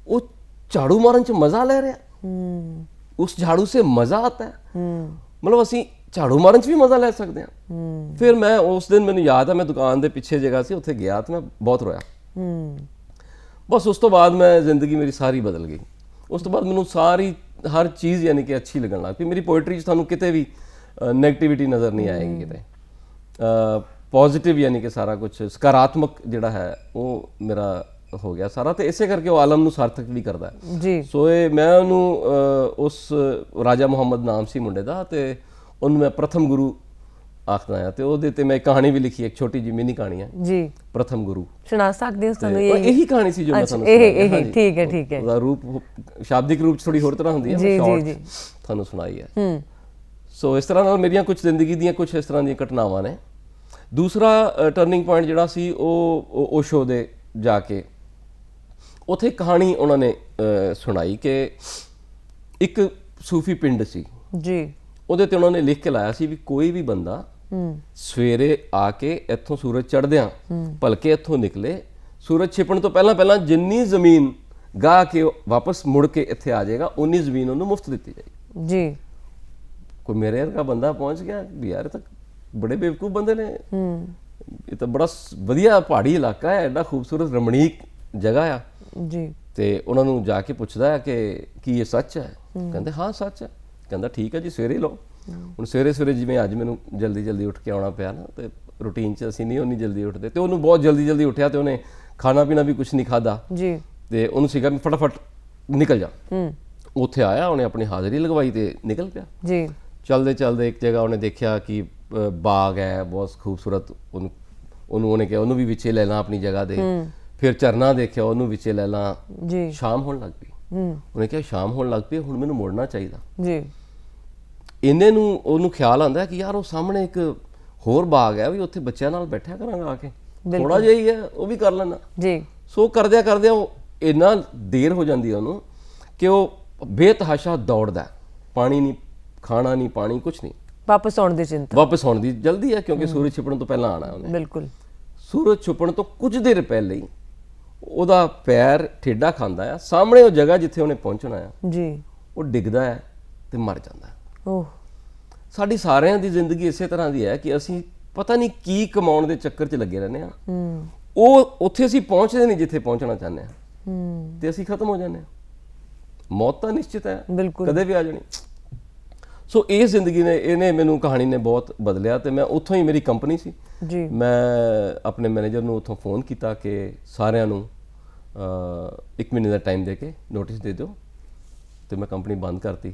ਉਹ ਝਾੜੂ ਮਾਰਨ 'ਚ ਮਜ਼ਾ ਲੈ ਰਿਹਾ। ਉਸ ਝਾੜੂ ਸੇ ਮਜ਼ਾ ਆਤਾ ਹੈ। ਮਤਲਬ ਅਸੀਂ ਝਾੜੂ ਮਾਰਨ 'ਚ ਵੀ ਮਜ਼ਾ ਲੈ ਸਕਦੇ ਹਾਂ। ਫਿਰ ਮੈਂ ਉਸ ਦਿਨ, ਮੈਨੂੰ ਯਾਦ ਹੈ, ਮੈਂ ਦੁਕਾਨ ਦੇ ਪਿੱਛੇ ਜਗ੍ਹਾ ਸੀ, ਉੱਥੇ ਗਿਆ ਤੇ ਮੈਂ ਬਹੁਤ ਰੋਇਆ। ਬਸ ਉਸ ਤੋਂ ਬਾਅਦ ਮੈਂ, ਜ਼ਿੰਦਗੀ ਮੇਰੀ ਸਾਰੀ ਬਦਲ ਗਈ। ਉਸ ਤੋਂ ਬਾਅਦ ਮੈਨੂੰ ਸਾਰੀ ਹਰ ਚੀਜ਼ ਯਾਨੀ ਕਿ ਅੱਛੀ ਲੱਗਣ ਲੱਗ ਪਈ। ਮੇਰੀ ਪੋਇਟਰੀ 'ਚ ਤੁਹਾਨੂੰ ਕਿਤੇ ਵੀ ਨੈਗੇਟਿਵਿਟੀ ਨਜ਼ਰ ਨਹੀਂ ਆਏਗੀ, ਕਿਤੇ ਪੋਜ਼ਿਟਿਵ ਯਾਨੀ ਕਿ ਸਾਰਾ ਕੁਝ ਸਕਾਰਾਤਮਕ ਜਿਹੜਾ ਹੈ ਉਹ ਮੇਰਾ ਹੋ ਗਿਆ ਸਾਰਾ। ਤੇ ਇਸੇ ਕਰਕੇ ਉਹ ਆਲਮ ਨੂੰ ਸਾਰਥਕ ਵੀ ਕਰਦਾ ਹੈ। ਜੀ ਸੋ ਇਹ ਮੈਂ ਉਹਨੂੰ, ਉਸ ਰਾਜਾ ਮੁਹੰਮਦ ਨਾਮ ਸੀ ਮੁੰਡੇ ਦਾ, ਤੇ ਉਹਨੂੰ ਮੈਂ ਪ੍ਰਥਮ ਗੁਰੂ ਆਖਦਾ ਆ। ਤੇ ਉਹਦੇ ਤੇ ਮੈਂ ਇੱਕ ਕਹਾਣੀ ਵੀ ਲਿਖੀ, ਇੱਕ ਛੋਟੀ ਜਿਹੀ ਮਿਨੀ ਕਹਾਣੀ ਹੈ ਜੀ, ਪ੍ਰਥਮ ਗੁਰੂ। ਸੁਣਾ ਸਕਦੇ ਹੋ ਸਾਨੂੰ? ਇਹੀ ਕਹਾਣੀ ਸੀ ਜੋ ਮੈਂ ਤੁਹਾਨੂੰ ਇਹ ਠੀਕ ਹੈ, ਠੀਕ ਹੈ। ਉਹਦਾ ਰੂਪ, ਸ਼ਾਬਦਿਕ ਰੂਪ 'ਚ ਥੋੜੀ ਹੋਰ ਤਰ੍ਹਾਂ ਹੁੰਦੀ ਹੈ, ਮੈਂ ਸ਼ਾਰਟ ਤੁਹਾਨੂੰ ਸੁਣਾਈ ਹੈ। ਸੋ ਇਸ ਤਰ੍ਹਾਂ ਨਾਲ ਮੇਰੀਆਂ ਕੁਝ ਜ਼ਿੰਦਗੀ ਦੀਆਂ ਕੁਝ ਇਸ ਤਰ੍ਹਾਂ ਦੀਆਂ ਘਟਨਾਵਾਂ ਨੇ। ਦੂਸਰਾ ਟਰਨਿੰਗ ਪੁਆਇੰਟ ਜਿਹੜਾ ਸੀ, ਉਹ ਓਸ਼ੋ ਦੇ ਜਾ ਕੇ ਉੱਥੇ ਕਹਾਣੀ ਉਹਨਾਂ ਨੇ ਸੁਣਾਈ ਕਿ ਇੱਕ ਸੂਫੀ ਪਿੰਡ ਸੀ ਜੀ, ਉਹਦੇ ਤੇ ਉਹਨਾਂ ਨੇ ਲਿਖ ਕੇ ਲਾਇਆ ਸੀ ਵੀ ਕੋਈ ਵੀ ਬੰਦਾ ਸਵੇਰੇ ਆ ਕੇ ਇੱਥੋਂ ਸੂਰਜ ਚੜ੍ਹਦਿਆਂ ਭਲਕੇ ਇੱਥੋਂ ਨਿਕਲੇ, ਸੂਰਜ ਛਿਪਣ ਤੋਂ ਪਹਿਲਾਂ ਪਹਿਲਾਂ ਜਿੰਨੀ ਜ਼ਮੀਨ ਗਾਹ ਕੇ ਵਾਪਸ ਮੁੜ ਕੇ ਇੱਥੇ ਆ ਜਾਏਗਾ, ਉਨੀ ਜ਼ਮੀਨ ਉਹਨੂੰ ਮੁਫਤ ਦਿੱਤੀ ਜਾਏਗੀ। ਜੀ ਕੋਈ ਮੇਰੇ ਵਰਗਾ ਬੰਦਾ ਪਹੁੰਚ ਗਿਆ ਵੀ ਯਾਰ ਇਹ ਤਾਂ ਬੜੇ ਬੇਵਕੂਫ ਬੰਦੇ ਨੇ, ਇਹ ਤਾਂ ਬੜਾ ਵਧੀਆ ਪਹਾੜੀ ਇਲਾਕਾ ਹੈ, ਐਡਾ ਖੂਬਸੂਰਤ ਰਮਣੀਕ ਜਗ੍ਹਾ ਆ। ਜੀ ਤੇ ਉਹਨਾਂ ਨੂੰ ਜਾ ਕੇ ਪੁੱਛਦਾ ਹੈ ਕਿ ਕੀ ਇਹ ਸੱਚ ਹੈ? ਕਹਿੰਦੇ ਹਾਂ ਸੱਚ ਹੈ। ਕਹਿੰਦਾ ਠੀਕ ਹੈ ਜੀ, ਸਵੇਰੇ ਲਓ। ਹੁਣ ਸਵੇਰੇ ਸਵੇਰੇ ਜਿਵੇਂ ਅੱਜ ਮੈਨੂੰ ਜਲਦੀ ਜਲਦੀ ਉੱਠ ਕੇ ਆਉਣਾ ਪਿਆ ਨਾ, ਤੇ ਰੂਟੀਨ 'ਚ ਅਸੀਂ ਨਹੀਂ ਉਨੀ ਜਲਦੀ ਉੱਠਦੇ, ਤੇ ਉਹਨੂੰ ਬਹੁਤ ਜਲਦੀ ਜਲਦੀ ਉੱਠਿਆ ਤੇ ਉਹਨੇ ਖਾਣਾ ਪੀਣਾ ਵੀ ਕੁਛ ਨਹੀਂ ਖਾਦਾ ਜੀ, ਤੇ ਉਹਨੂੰ ਸੀਗਾ ਵੀ ਫਟਾਫਟ ਨਿਕਲ ਜਾ। ਉੱਥੇ ਆਇਆ, ਉਹਨੇ ਆਪਣੀ ਹਾਜ਼ਰੀ ਲਗਵਾਈ ਤੇ ਨਿਕਲ ਪਿਆ। ਜੀ ਚਲਦੇ ਚਲਦੇ ਇੱਕ ਜਗ੍ਹਾ ਉਹਨੇ ਦੇਖਿਆ ਕਿ ਬਾਗ ਹੈ ਬਹੁਤ ਖੂਬਸੂਰਤ, ਉਹਨੇ ਕਿਹਾ ਉਹਨੂੰ ਵੀ ਵਿੱਚੇ ਲੈ ਲਾਂ ਆਪਣੀ ਜਗ੍ਹਾ ਦੇ। ਫਿਰ ਝਰਨਾ ਦੇਖਿਆ, ਉਹਨੂੰ ਵਿੱਚੇ ਲੈ ਲਾਂ। ਜੀ ਸ਼ਾਮ ਹੋਣ ਲੱਗ ਪਈ। ਉਹਨੇ ਕਿਹਾ ਸ਼ਾਮ ਹੋਣ ਲੱਗ ਪਈ, ਹੁਣ ਮੈਨੂੰ ਮੁੜਨਾ ਚਾਹੀਦਾ। ਜੀ ਇੰਨੇ ਨੂੰ ਉਹਨੂੰ ਖਿਆਲ ਆਉਂਦਾ ਕਿ ਯਾਰ ਉਹ ਸਾਹਮਣੇ ਇੱਕ ਹੋਰ ਬਾਗ ਹੈ, ਵੀ ਉੱਥੇ ਬੱਚਿਆਂ ਨਾਲ ਬੈਠਿਆ ਕਰਾਂਗਾ ਆ ਕੇ, ਥੋੜਾ ਜਿਹਾ ਹੀ ਹੈ, ਉਹ ਵੀ ਕਰ ਲੈਣਾ। ਜੀ ਸੋ ਕਰਦਿਆਂ ਕਰਦਿਆਂ ਉਹ ਇੰਨਾ ਦੇਰ ਹੋ ਜਾਂਦੀ ਹੈ ਉਹਨੂੰ ਕਿ ਉਹ ਬੇਤਹਾਸ਼ਾ ਦੌੜਦਾ, ਪਾਣੀ ਨਹੀਂ, ਖਾਣਾ ਨਹੀਂ, ਪਾਣੀ ਕੁਛ ਨਹੀਂ, ਵਾਪਸ ਆਉਣ ਦੀ ਚਿੰਤਾ, ਵਾਪਸ ਆਉਣ ਦੀ ਜਲਦੀ ਹੈ ਕਿਉਂਕਿ ਸੂਰਜ ਛਿਪਣ ਤੋਂ ਪਹਿਲਾਂ ਆਣਾ ਉਹਨੇ। ਬਿਲਕੁਲ। ਸੂਰਜ ਛੁਪਣ ਤੋਂ ਕੁਝ ਦੇਰ ਪਹਿਲੇ ਹੀ ਉਹਦਾ ਪੈਰ ਠੇਡਾ ਖਾਂਦਾ ਆ, ਸਾਹਮਣੇ ਉਹ ਜਗ੍ਹਾ ਜਿੱਥੇ ਉਹਨੇ ਪਹੁੰਚਣਾ ਆ ਜੀ, ਉਹ ਡਿੱਗਦਾ ਹੈ ਤੇ ਮਰ ਜਾਂਦਾ ਹੈ। ਓਹ, ਸਾਡੀ ਸਾਰਿਆਂ ਦੀ ਜ਼ਿੰਦਗੀ ਇਸੇ ਤਰ੍ਹਾਂ ਦੀ ਹੈ ਕਿ ਅਸੀਂ ਪਤਾ ਨਹੀਂ ਕੀ ਕਮਾਉਣ ਦੇ ਚੱਕਰ 'ਚ ਲੱਗੇ ਰਹਿੰਦੇ ਆ। ਉਹ ਉੱਥੇ ਅਸੀਂ ਪਹੁੰਚਦੇ ਨਹੀਂ ਜਿੱਥੇ ਪਹੁੰਚਣਾ ਚਾਹੁੰਦੇ ਆ, ਤੇ ਅਸੀਂ ਖਤਮ ਹੋ ਜਾਂਦੇ ਆ। ਮੌਤ ਤਾਂ ਨਿਸ਼ਚਿਤ ਹੈ, ਬਿਲਕੁਲ, ਕਦੇ ਵੀ ਆ ਜਾਣੀ। ਸੋ ਇਹ ਜ਼ਿੰਦਗੀ ਨੇ, ਇਹਨੇ ਮੈਨੂੰ, ਕਹਾਣੀ ਨੇ ਬਹੁਤ ਬਦਲਿਆ। ਤੇ ਮੈਂ ਉੱਥੋਂ ਹੀ, ਮੇਰੀ ਕੰਪਨੀ ਸੀ ਜੀ, ਮੈਂ ਆਪਣੇ ਮੈਨੇਜਰ ਨੂੰ ਉੱਥੋਂ ਫੋਨ ਕੀਤਾ ਕਿ ਸਾਰਿਆਂ ਨੂੰ 1 ਮਹੀਨੇ ਦਾ ਟਾਈਮ ਦੇ ਕੇ ਨੋਟਿਸ ਦੇ ਦਿਓ, ਤੇ ਮੈਂ ਕੰਪਨੀ ਬੰਦ ਕਰਤੀ।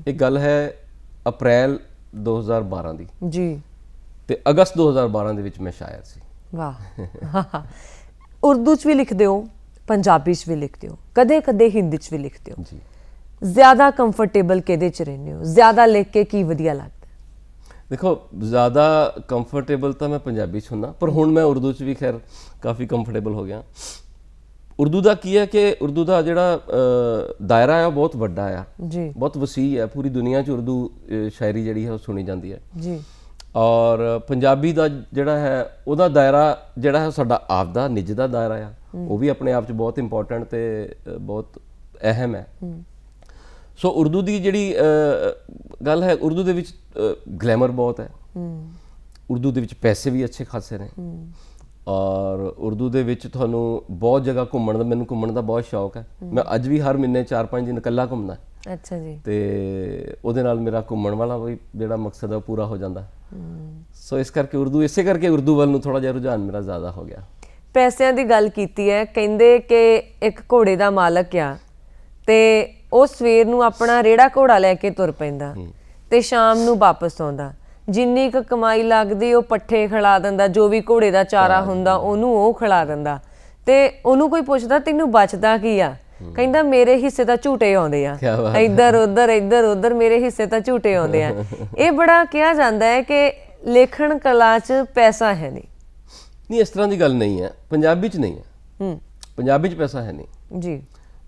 ਇਹ ਗੱਲ ਹੈ ਅਪ੍ਰੈਲ 2012 ਦੀ ਜੀ, ਤੇ ਅਗਸਤ 2012 ਦੇ ਵਿੱਚ ਮੈਂ ਸ਼ਾਇਰ ਸੀ। ਵਾਹ। ਉਰਦੂ 'ਚ ਵੀ ਲਿਖਦੇ ਹੋ, ਪੰਜਾਬੀ 'ਚ ਵੀ ਲਿਖਦੇ ਹੋ, ਕਦੇ-ਕਦੇ ਹਿੰਦੀ 'ਚ ਵੀ ਲਿਖਦੇ ਹੋ। ਜੀ, ਜ਼ਿਆਦਾ ਕੰਫਰਟੇਬਲ ਕਿਹਦੇ 'ਚ ਰਹਿੰਦੇ ਹੋ? ਜ਼ਿਆਦਾ ਲਿਖ ਕੇ ਕੀ ਵਧੀਆ ਲੱਗਦਾ? ਦੇਖੋ, ਜ਼ਿਆਦਾ ਕੰਫਰਟੇਬਲ ਤਾਂ ਮੈਂ ਪੰਜਾਬੀ 'ਚ ਹੁੰਦਾ, ਪਰ ਹੁਣ ਮੈਂ ਉਰਦੂ 'ਚ ਵੀ ਖੈਰ ਕਾਫੀ ਕੰਫਰਟੇਬਲ ਹੋ ਗਿਆ। ਉਰਦੂ ਦਾ ਕੀ ਹੈ ਕਿ ਉਰਦੂ ਦਾ ਜਿਹੜਾ ਦਾਇਰਾ ਹੈ ਉਹ ਬਹੁਤ ਵੱਡਾ ਆ, ਜੀ, ਬਹੁਤ ਵਸੀਹ ਹੈ। ਪੂਰੀ ਦੁਨੀਆ 'ਚ ਉਰਦੂ ਸ਼ਾਇਰੀ ਜਿਹੜੀ ਹੈ ਉਹ ਸੁਣੀ ਜਾਂਦੀ ਹੈ। ਜੀ, ਔਰ ਪੰਜਾਬੀ ਦਾ ਜਿਹੜਾ ਹੈ ਉਹਦਾ ਦਾਇਰਾ ਜਿਹੜਾ ਹੈ ਸਾਡਾ ਆਪ ਦਾ ਨਿੱਜ ਦਾ ਦਾਇਰਾ ਆ, ਉਹ ਵੀ ਆਪਣੇ ਆਪ 'ਚ ਬਹੁਤ ਇੰਪੋਰਟੈਂਟ ਤੇ ਬਹੁਤ ਅਹਿਮ ਹੈ। ਸੋ ਉਰਦੂ ਦੀ ਜਿਹੜੀ ਗੱਲ ਹੈ, ਉਰਦੂ ਦੇ ਵਿੱਚ ਗਲੈਮਰ ਬਹੁਤ ਹੈ, ਉਰਦੂ ਦੇ ਵਿੱਚ ਪੈਸੇ ਵੀ ਅੱਛੇ ਖਾਸੇ ਨੇ, ਔਰ ਉਰਦੂ ਦੇ ਵਿੱਚ ਤੁਹਾਨੂੰ ਬਹੁਤ ਜਗ੍ਹਾ ਘੁੰਮਣ ਦਾ, ਮੈਨੂੰ ਘੁੰਮਣ ਦਾ ਬਹੁਤ ਸ਼ੌਕ ਹੈ। ਮੈਂ ਅੱਜ ਵੀ ਹਰ ਮਹੀਨੇ 4-5 ਦਿਨ ਇਕੱਲਾ ਘੁੰਮਦਾ। ਅੱਛਾ ਜੀ। ਤੇ ਉਹਦੇ ਨਾਲ ਮੇਰਾ ਘੁੰਮਣ ਵਾਲਾ ਵੀ ਜਿਹੜਾ ਮਕਸਦ ਹੈ ਉਹ ਪੂਰਾ ਹੋ ਜਾਂਦਾ। ਸੋ ਇਸ ਕਰਕੇ ਉਰਦੂ, ਇਸੇ ਕਰਕੇ ਉਰਦੂ ਵੱਲ ਨੂੰ ਥੋੜਾ ਜਿਹਾ ਰੁਝਾਨ ਮੇਰਾ ਜ਼ਿਆਦਾ ਹੋ ਗਿਆ। ਪੈਸਿਆਂ ਦੀ ਗੱਲ ਕੀਤੀ ਹੈ, ਕਹਿੰਦੇ ਕਿ ਇੱਕ ਘੋੜੇ ਦਾ ਮਾਲਕ ਆ ਤੇ ਉਹ ਸਵੇਰ ਨੂੰ ਆਪਣਾ ਰੇੜਾ ਘੋੜਾ ਲੈ ਕੇ ਤੁਰ ਪੈਂਦਾ ਤੇ ਸ਼ਾਮ ਨੂੰ ਵਾਪਸ ਆਉਂਦਾ। ਜਿੰਨੀ ਕੁ ਕਮਾਈ ਲੱਗਦੀ ਉਹ ਪੱਠੇ ਖਿਲਾ ਦਿੰਦਾ, ਜੋ ਵੀ ਘੋੜੇ ਦਾ ਚਾਰਾ ਹੁੰਦਾ ਉਹਨੂੰ ਉਹ ਖਿਲਾ ਦਿੰਦਾ। ਤੇ ਉਹਨੂੰ ਕੋਈ ਪੁੱਛਦਾ ਤੈਨੂੰ ਬਚਦਾ ਕੀ ਆ? ਕਹਿੰਦਾ ਮੇਰੇ ਹਿੱਸੇ ਤਾਂ ਝੂਟੇ ਆਉਂਦੇ ਆ, ਇੱਧਰ ਉੱਧਰ ਮੇਰੇ ਹਿੱਸੇ ਤਾਂ ਝੂਟੇ ਆਉਂਦੇ ਆ। ਇਹ ਬੜਾ ਕਿਹਾ ਜਾਂਦਾ ਹੈ ਕਿ ਲੇਖਣ ਕਲਾ 'ਚ ਪੈਸਾ ਹੈ ਨਹੀਂ। ਨਹੀਂ, ਇਸ ਤਰ੍ਹਾਂ ਦੀ ਗੱਲ ਨਹੀਂ ਹੈ, ਪੰਜਾਬੀ 'ਚ ਨਹੀਂ ਹੈ। ਪੰਜਾਬੀ 'ਚ ਪੈਸਾ ਹੈ ਨਹੀਂ ਜੀ,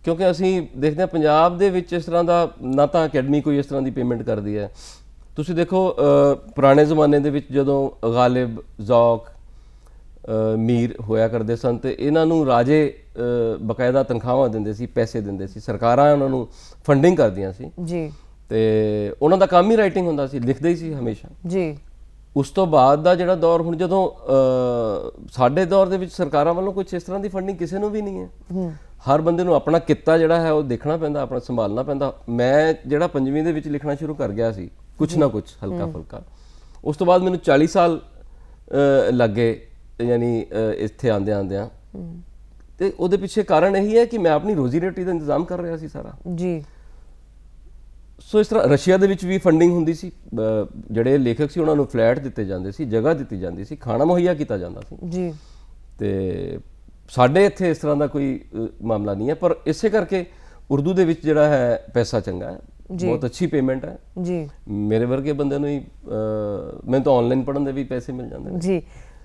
ਕਿਉਂਕਿ ਅਸੀਂ ਦੇਖਦੇ ਹਾਂ ਪੰਜਾਬ ਦੇ ਵਿੱਚ ਇਸ ਤਰ੍ਹਾਂ ਦਾ ਨਾ ਤਾਂ ਅਕੈਡਮੀ ਕੋਈ ਇਸ ਤਰ੍ਹਾਂ ਦੀ ਪੇਮੈਂਟ ਕਰਦੀ ਹੈ। ਤੁਸੀਂ ਦੇਖੋ ਪੁਰਾਣੇ ਜ਼ਮਾਨੇ ਦੇ ਵਿੱਚ ਜਦੋਂ ਗਾਲਿਬ, ਜ਼ੌਕ, ਮੀਰ ਹੋਇਆ ਕਰਦੇ ਸਨ ਤੇ ਇਹਨਾਂ ਨੂੰ ਰਾਜੇ ਬਕਾਇਦਾ ਤਨਖਾਹਾਂ ਦਿੰਦੇ ਸੀ, ਪੈਸੇ ਦਿੰਦੇ ਸੀ, ਸਰਕਾਰਾਂ ਉਹਨਾਂ ਨੂੰ ਫੰਡਿੰਗ ਕਰਦੀਆਂ ਸੀ ਜੀ, ਤੇ ਉਹਨਾਂ ਦਾ ਕੰਮ ਹੀ ਰਾਈਟਿੰਗ ਹੁੰਦਾ ਸੀ, ਲਿਖਦੇ ਹੀ ਸੀ ਹਮੇਸ਼ਾ ਜੀ। ਉਸ ਤੋਂ ਬਾਅਦ ਦਾ ਜਿਹੜਾ ਦੌਰ, ਹੁਣ ਜਦੋਂ ਸਾਡੇ ਦੌਰ ਦੇ ਵਿੱਚ ਸਰਕਾਰਾਂ ਵੱਲੋਂ ਕੁਝ ਇਸ ਤਰ੍ਹਾਂ ਦੀ ਫੰਡਿੰਗ ਕਿਸੇ ਨੂੰ ਵੀ ਨਹੀਂ ਹੈ। ਹਰ ਬੰਦੇ ਨੂੰ ਆਪਣਾ ਕਿੱਤਾ ਜਿਹੜਾ ਹੈ ਉਹ ਦੇਖਣਾ ਪੈਂਦਾ, ਆਪਣਾ ਸੰਭਾਲਣਾ ਪੈਂਦਾ। ਮੈਂ ਜਿਹੜਾ 5ਵੀਂ ਦੇ ਵਿੱਚ ਲਿਖਣਾ ਸ਼ੁਰੂ ਕਰ ਗਿਆ ਸੀ, ਕੁਛ ਨਾ ਕੁਛ ਹਲਕਾ ਫੁਲਕਾ, ਉਸ ਤੋਂ ਬਾਅਦ ਮੈਨੂੰ 40 ਸਾਲ ਲੱਗੇ, ਯਾਨੀ ਇੱਥੇ ਆਉਂਦਿਆਂ ਤੇ ਉਹਦੇ ਪਿੱਛੇ ਕਾਰਨ ਇਹੀ ਹੈ ਕਿ ਮੈਂ ਆਪਣੀ ਰੋਜ਼ੀ ਰੋਟੀ ਦਾ ਇੰਤਜ਼ਾਮ ਕਰ ਰਿਹਾ ਸੀ ਸਾਰਾ। ਜੀ। ਸੋ ਇਸ ਤਰ੍ਹਾਂ ਰਸ਼ੀਆ ਦੇ ਵਿੱਚ ਵੀ ਫੰਡਿੰਗ ਹੁੰਦੀ ਸੀ, ਜਿਹੜੇ ਲੇਖਕ ਸੀ ਉਹਨਾਂ ਨੂੰ ਫਲੈਟ ਦਿੱਤੇ ਜਾਂਦੇ ਸੀ, ਜਗ੍ਹਾ ਦਿੱਤੀ ਜਾਂਦੀ ਸੀ, ਖਾਣਾ ਮੁਹੱਈਆ ਕੀਤਾ ਜਾਂਦਾ ਸੀ। ਜੀ। ਤੇ ਸਾਡੇ ਇੱਥੇ ਇਸ ਤਰ੍ਹਾਂ ਦਾ ਕੋਈ ਮਾਮਲਾ ਨਹੀਂ ਹੈ, ਪਰ ਇਸੇ ਕਰਕੇ ਉਰਦੂ ਦੇ ਵਿੱਚ ਜਿਹੜਾ ਹੈ ਪੈਸਾ ਚੰਗਾ ਹੈ, ਬਹੁਤ ਅੱਛੀ ਪੇਮੈਂਟ ਹੈ। ਜੀ। ਮੇਰੇ ਵਰਗੇ ਬੰਦੇ ਨੂੰ ਹੀ, ਮੈਨੂੰ ਤਾਂ ਆਨਲਾਈਨ ਪੜ੍ਹਨ ਦੇ ਵੀ ਪੈਸੇ ਮਿਲ ਜਾਂਦੇ ਨੇ। ਜੀ।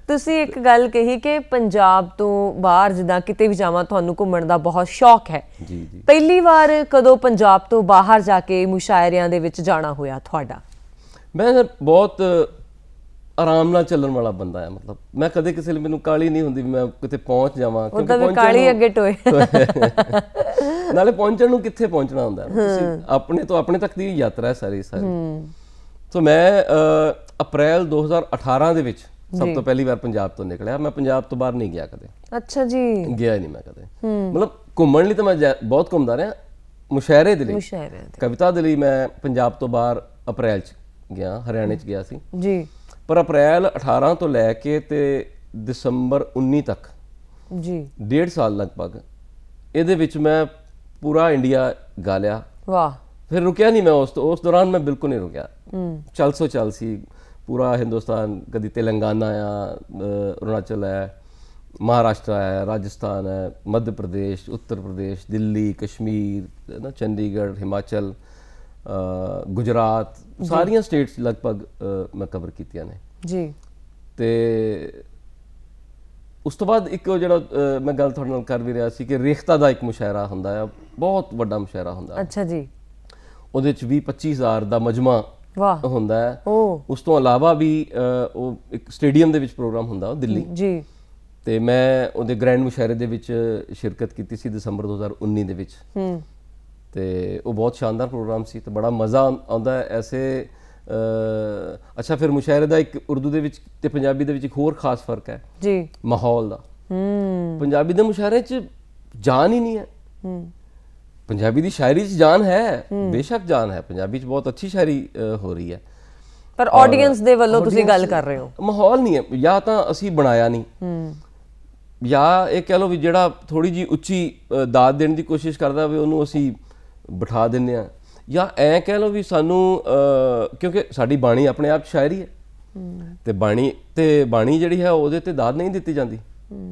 ਤੁਸੀਂ ਇੱਕ ਗੱਲ ਕਹੀ ਕਿ ਪੰਜਾਬ ਤੋਂ ਬਾਹਰ ਜਿੱਦਾਂ ਕਿਤੇ ਵੀ ਜਾਵਾਂ ਤੁਹਾਨੂੰ ਘੁੰਮਣ ਦਾ ਬਹੁਤ ਸ਼ੌਕ ਹੈ। ਜੀ ਜੀ। ਪਹਿਲੀ ਵਾਰ ਕਦੋਂ ਪੰਜਾਬ ਤੋਂ ਬਾਹਰ ਜਾ ਕੇ ਮੁਸ਼ਾਇਰਿਆਂ ਦੇ ਵਿੱਚ ਜਾਣਾ ਹੋਇਆ ਤੁਹਾਡਾ? ਮੈਂ ਬਹੁਤ ਆਰਾਮ ਨਾਲ ਚੱਲਣ ਵਾਲਾ ਬੰਦਾ ਆ, ਮਤਲਬ ਮੈਂ ਕਦੇ ਕਿਸੇ ਲਈ, ਮੈਨੂੰ ਕਾਹਲੀ ਨਹੀਂ ਹੁੰਦੀ ਮੈਂ ਕਿਤੇ ਪਹੁੰਚ ਜਾਵਾਂ, ਕਿਉਂਕਿ ਕਾਹਲੀ ਅੱਗੇ ਟੋਏ ਨਾਲੇ ਪਹੁੰਚਣ ਨੂੰ ਕਿੱਥੇ ਪਹੁੰਚਣਾ ਹੁੰਦਾ, ਤੁਸੀਂ ਆਪਣੇ ਤੋਂ ਆਪਣੇ ਤੱਕ ਦੀ ਯਾਤਰਾ ਹੈ ਸਾਰੀ। ਸੋ ਮੈਂ ਅਪ੍ਰੈਲ 2018 ਦੇ ਵਿੱਚ ਸਭ ਤੋਂ ਪਹਿਲੀ ਵਾਰ ਪੰਜਾਬ ਤੋਂ ਨਿਕਲਿਆ। ਮੈਂ ਪੰਜਾਬ ਤੋਂ ਬਾਹਰ ਨਹੀਂ ਗਿਆ ਕਦੇ। ਅੱਛਾ ਜੀ। ਗਿਆ ਨਹੀਂ ਮੈਂ ਕਦੇ, ਮਤਲਬ ਘੁੰਮਣ ਲਈ ਤਾਂ ਮੈਂ ਬਹੁਤ ਘੁੰਮਦਾ ਰਿਹਾ, ਮੁਸ਼ਾਇਰੇ ਦੇ ਲਈ, ਕਵਿਤਾ ਦੇ ਲਈ ਮੈਂ ਪੰਜਾਬ ਤੋਂ ਬਾਹਰ ਅਪ੍ਰੈਲ 'ਚ ਗਿਆ, ਹਰਿਆਣੇ 'ਚ ਗਿਆ ਸੀ ਜੀ। ਪਰ ਅਪ੍ਰੈਲ 18 ਤੋਂ ਲੈ ਕੇ ਤੇ ਦਸੰਬਰ 19 ਤੱਕ ਜੀ, 1.5 ਸਾਲ ਲਗਭਗ, ਇਹਦੇ ਵਿੱਚ ਮੈਂ ਪੂਰਾ ਇੰਡੀਆ ਗਾ ਲਿਆ। ਵਾਹ। ਫਿਰ ਰੁਕਿਆ ਨਹੀਂ ਮੈਂ, ਉਸ ਦੌਰਾਨ ਮੈਂ ਬਿਲਕੁਲ ਨਹੀਂ ਰੁਕਿਆ, ਚੱਲ ਸੋ ਚੱਲ ਸੀ ਪੂਰਾ ਹਿੰਦੁਸਤਾਨ। ਕਦੀ ਤੇਲੰਗਾਨਾ ਆ, ਅਰੁਣਾਚਲ ਹੈ, ਮਹਾਰਾਸ਼ਟਰ ਹੈ, ਰਾਜਸਥਾਨ ਹੈ, ਮੱਧ ਪ੍ਰਦੇਸ਼, ਉੱਤਰ ਪ੍ਰਦੇਸ਼, ਦਿੱਲੀ, ਕਸ਼ਮੀਰ, ਨਾ ਚੰਡੀਗੜ੍ਹ, ਹਿਮਾਚਲ, ਗੁਜਰਾਤ, ਸਾਰੀਆਂ ਸਟੇਟਸ ਲਗਭਗ ਮੈਂ ਕਵਰ ਕੀਤੀਆਂ ਨੇ ਜੀ। ਤੇ ਉਸ ਤੋਂ ਬਾਅਦ ਇੱਕ ਜਿਹੜਾ ਮੈਂ ਗੱਲ ਤੁਹਾਡੇ ਨਾਲ ਕਰ ਵੀ ਰਿਹਾ ਸੀ ਕਿ ਰੇਖਤਾ ਦਾ ਇੱਕ ਮੁਸ਼ਾਇਰਾ ਹੁੰਦਾ ਆ, ਬਹੁਤ ਵੱਡਾ ਮੁਸ਼ਾਇਰਾ ਹੁੰਦਾ। ਅੱਛਾ ਜੀ। ਉਹਦੇ 'ਚ 20-25 ਹਜ਼ਾਰ ਦਾ ਮਜਮਾ ਹੁੰਦਾ ਹੈ। ਉਸ ਤੋਂ ਇਲਾਵਾ ਵੀ ਉਹ ਇੱਕ ਸਟੇਡੀਅਮ ਦੇ ਵਿੱਚ ਪ੍ਰੋਗਰਾਮ ਹੁੰਦਾ ਉਹ ਦਿੱਲੀ ਜੀ, ਤੇ ਮੈਂ ਉਹਦੇ ਗ੍ਰੈਂਡ ਮੁਸ਼ਾਇਰੇ ਦੇ ਵਿੱਚ ਸ਼ਿਰਕਤ ਕੀਤੀ ਸੀ ਦਸੰਬਰ 2019 ਦੇ ਵਿੱਚ। ਤੇ ਉਹ ਬਹੁਤ ਸ਼ਾਨਦਾਰ ਪ੍ਰੋਗਰਾਮ ਸੀ ਤੇ ਬੜਾ ਮਜ਼ਾ ਆਉਂਦਾ ਹੈ ਐਸੇ। ਅੱਛਾ, ਫਿਰ ਮੁਸ਼ਾਇਰੇ ਦਾ ਇੱਕ ਉਰਦੂ ਦੇ ਵਿੱਚ ਤੇ ਪੰਜਾਬੀ ਦੇ ਵਿੱਚ ਇੱਕ ਹੋਰ ਖਾਸ ਫਰਕ ਹੈ ਜੀ, ਮਾਹੌਲ ਦਾ। ਪੰਜਾਬੀ ਦੇ ਮੁਸ਼ਾਇਰੇ 'ਚ ਜਾਨ ਹੀ ਨਹੀਂ ਹੈ। ਪੰਜਾਬੀ ਦੀ ਸ਼ਾਇਰੀ 'ਚ ਜਾਨ ਹੈ, ਬੇਸ਼ੱਕ ਜਾਨ ਹੈ, ਪੰਜਾਬੀ 'ਚ ਬਹੁਤ ਅੱਛੀ ਸ਼ਾਇਰੀ ਹੋ ਰਹੀ ਹੈ, ਪਰ ਆਡੀਅנס ਦੇ ਵੱਲੋਂ ਤੁਸੀਂ ਗੱਲ ਕਰ ਰਹੇ ਹੋ ਮਾਹੌਲ ਨਹੀਂ ਹੈ। ਜਾਂ ਤਾਂ ਅਸੀਂ ਬਣਾਇਆ ਨਹੀਂ, ਜਾਂ ਇਹ ਕਹਿ ਲਓ ਵੀ ਜਿਹੜਾ ਥੋੜੀ ਜੀ ਉੱਚੀ ਦਾਤ ਦੇਣ ਦੀ ਕੋਸ਼ਿਸ਼ ਕਰਦਾ ਵੀ ਉਹਨੂੰ ਅਸੀਂ ਬਿਠਾ ਦਿੰਦੇ ਹਾਂ, ਜਾਂ ਐਂ ਕਹਿ ਲਓ ਵੀ ਸਾਨੂੰ ਕਿਉਂਕਿ ਸਾਡੀ ਬਾਣੀ ਆਪਣੇ ਆਪ ਸ਼ਾਇਰੀ ਹੈ ਤੇ ਬਾਣੀ ਜਿਹੜੀ ਹੈ ਉਹਦੇ ਤੇ ਦਾਤ ਨਹੀਂ ਦਿੱਤੀ ਜਾਂਦੀ।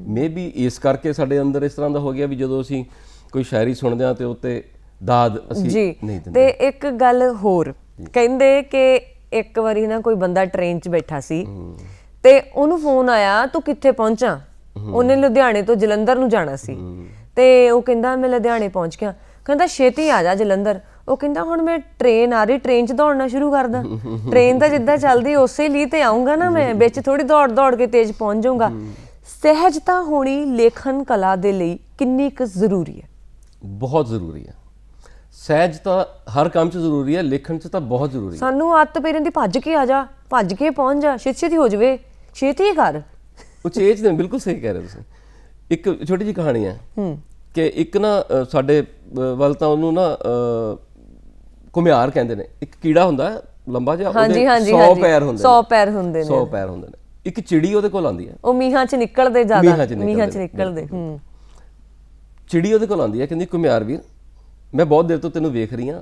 ਮੇ ਬੀ ਇਸ ਕਰਕੇ ਸਾਡੇ ਅੰਦਰ ਇਸ ਤਰ੍ਹਾਂ ਦਾ ਹੋ ਗਿਆ ਵੀ ਜਦੋਂ ਅਸੀਂ ਕੋਈ ਸ਼ਾਇਰੀ ਸੁਣਦੇ ਹਾਂ ਤੇ ਉੱਤੇ ਦਾਦ ਅਸੀਂ ਨਹੀਂ ਦਿੰਦੇ। ਤੇ ਇੱਕ ਗੱਲ ਹੋਰ ਕਹਿੰਦੇ ਕਿ ਇੱਕ ਵਾਰੀ ਨਾ ਕੋਈ ਬੰਦਾ ਟ੍ਰੇਨ 'ਚ ਬੈਠਾ ਸੀ ਤੇ ਉਹਨੂੰ ਫੋਨ ਆਇਆ ਤੂੰ ਕਿੱਥੇ ਪਹੁੰਚਾ। ਉਹਨੇ ਲੁਧਿਆਣੇ ਤੋਂ ਜਲੰਧਰ ਨੂੰ ਜਾਣਾ ਸੀ ਤੇ ਉਹ ਕਹਿੰਦਾ ਮੈਂ ਲੁਧਿਆਣੇ ਪਹੁੰਚ ਗਿਆ। ਕਹਿੰਦਾ ਛੇਤੀ ਆ ਜਾ ਜਲੰਧਰ। ਉਹ ਕਹਿੰਦਾ ਹੁਣ ਮੈਂ ਟ੍ਰੇਨ ਆ ਰਹੀ, ਟ੍ਰੇਨ 'ਚ ਦੌੜਨਾ ਸ਼ੁਰੂ ਕਰਦਾ। ਟ੍ਰੇਨ ਤਾਂ ਜਿੱਦਾਂ ਚੱਲਦੀ ਉਸੇ ਲਈ ਤੇ ਆਊਂਗਾ ਨਾ, ਮੈਂ ਵਿੱਚ ਥੋੜੀ ਦੌੜ ਕੇ ਤੇਜ਼ ਪਹੁੰਚ ਜਾਊਂਗਾ। ਸਹਿਜਤਾ ਹੋਣੀ ਲੇਖਨ ਕਲਾ ਦੇ ਲਈ ਕਿੰਨੀ ਕੁ ਜ਼ਰੂਰੀ ਹੈ? ਬਹੁਤ ਜ਼ਰੂਰੀ ਹੈ। ਸਹਿਜਤਾ ਹਰ ਕੰਮ 'ਚ ਜ਼ਰੂਰੀ ਹੈ, ਲੇਖਣ 'ਚ ਤਾਂ ਬਹੁਤ ਜ਼ਰੂਰੀ ਹੈ। ਸਾਨੂੰ ਆਦਤ ਪੈ ਜਾਂਦੀ ਭੱਜ ਕੇ ਆ ਜਾ, ਭੱਜ ਕੇ ਪਹੁੰਚ ਜਾ, ਛੇਤੀ ਹੋ ਜਾਵੇ, ਛੇਤੀ ਕਰ। ਉਚੇਚ ਨੇ, ਬਿਲਕੁਲ ਸਹੀ ਕਹਿ ਰਹੇ ਤੁਸੀਂ। ਇੱਕ ਛੋਟੀ ਜਿਹੀ ਕਹਾਣੀ ਹੈ ਕਿ ਇੱਕ ਨਾ ਸਾਡੇ ਵੱਲ ਤਾਂ ਉਹਨੂੰ ਨਾ ਘੁਮਿਆਰ ਕਹਿੰਦੇ ਨੇ। ਇੱਕ ਕੀੜਾ ਹੁੰਦਾ ਲੰਬਾ ਜਿਹਾ, ਉਹਦੇ 100 ਪੈਰ ਹੁੰਦੇ ਨੇ। 100 ਪੈਰ ਹੁੰਦੇ ਨੇ। 100 ਪੈਰ ਹੁੰਦੇ ਨੇ। ਇੱਕ ਚਿੜੀ ਉਹਦੇ ਕੋਲ ਆਉਂਦੀ ਹੈ। ਉਹ ਮੀਹਾਂ 'ਚ ਨਿਕਲਦੇ ਜ਼ਿਆਦਾ, ਮੀਹਾਂ 'ਚ ਨਿਕਲਦੇ। ਚਿੜੀ ਉਹਦੇ ਕੋਲ ਆਉਂਦੀ ਹੈ, ਕਹਿੰਦੀ ਘੁਮਿਆਰ ਵੀਰ ਮੈਂ ਬਹੁਤ ਦੇਰ ਤੋਂ ਤੈਨੂੰ ਵੇਖ ਰਹੀ ਹਾਂ,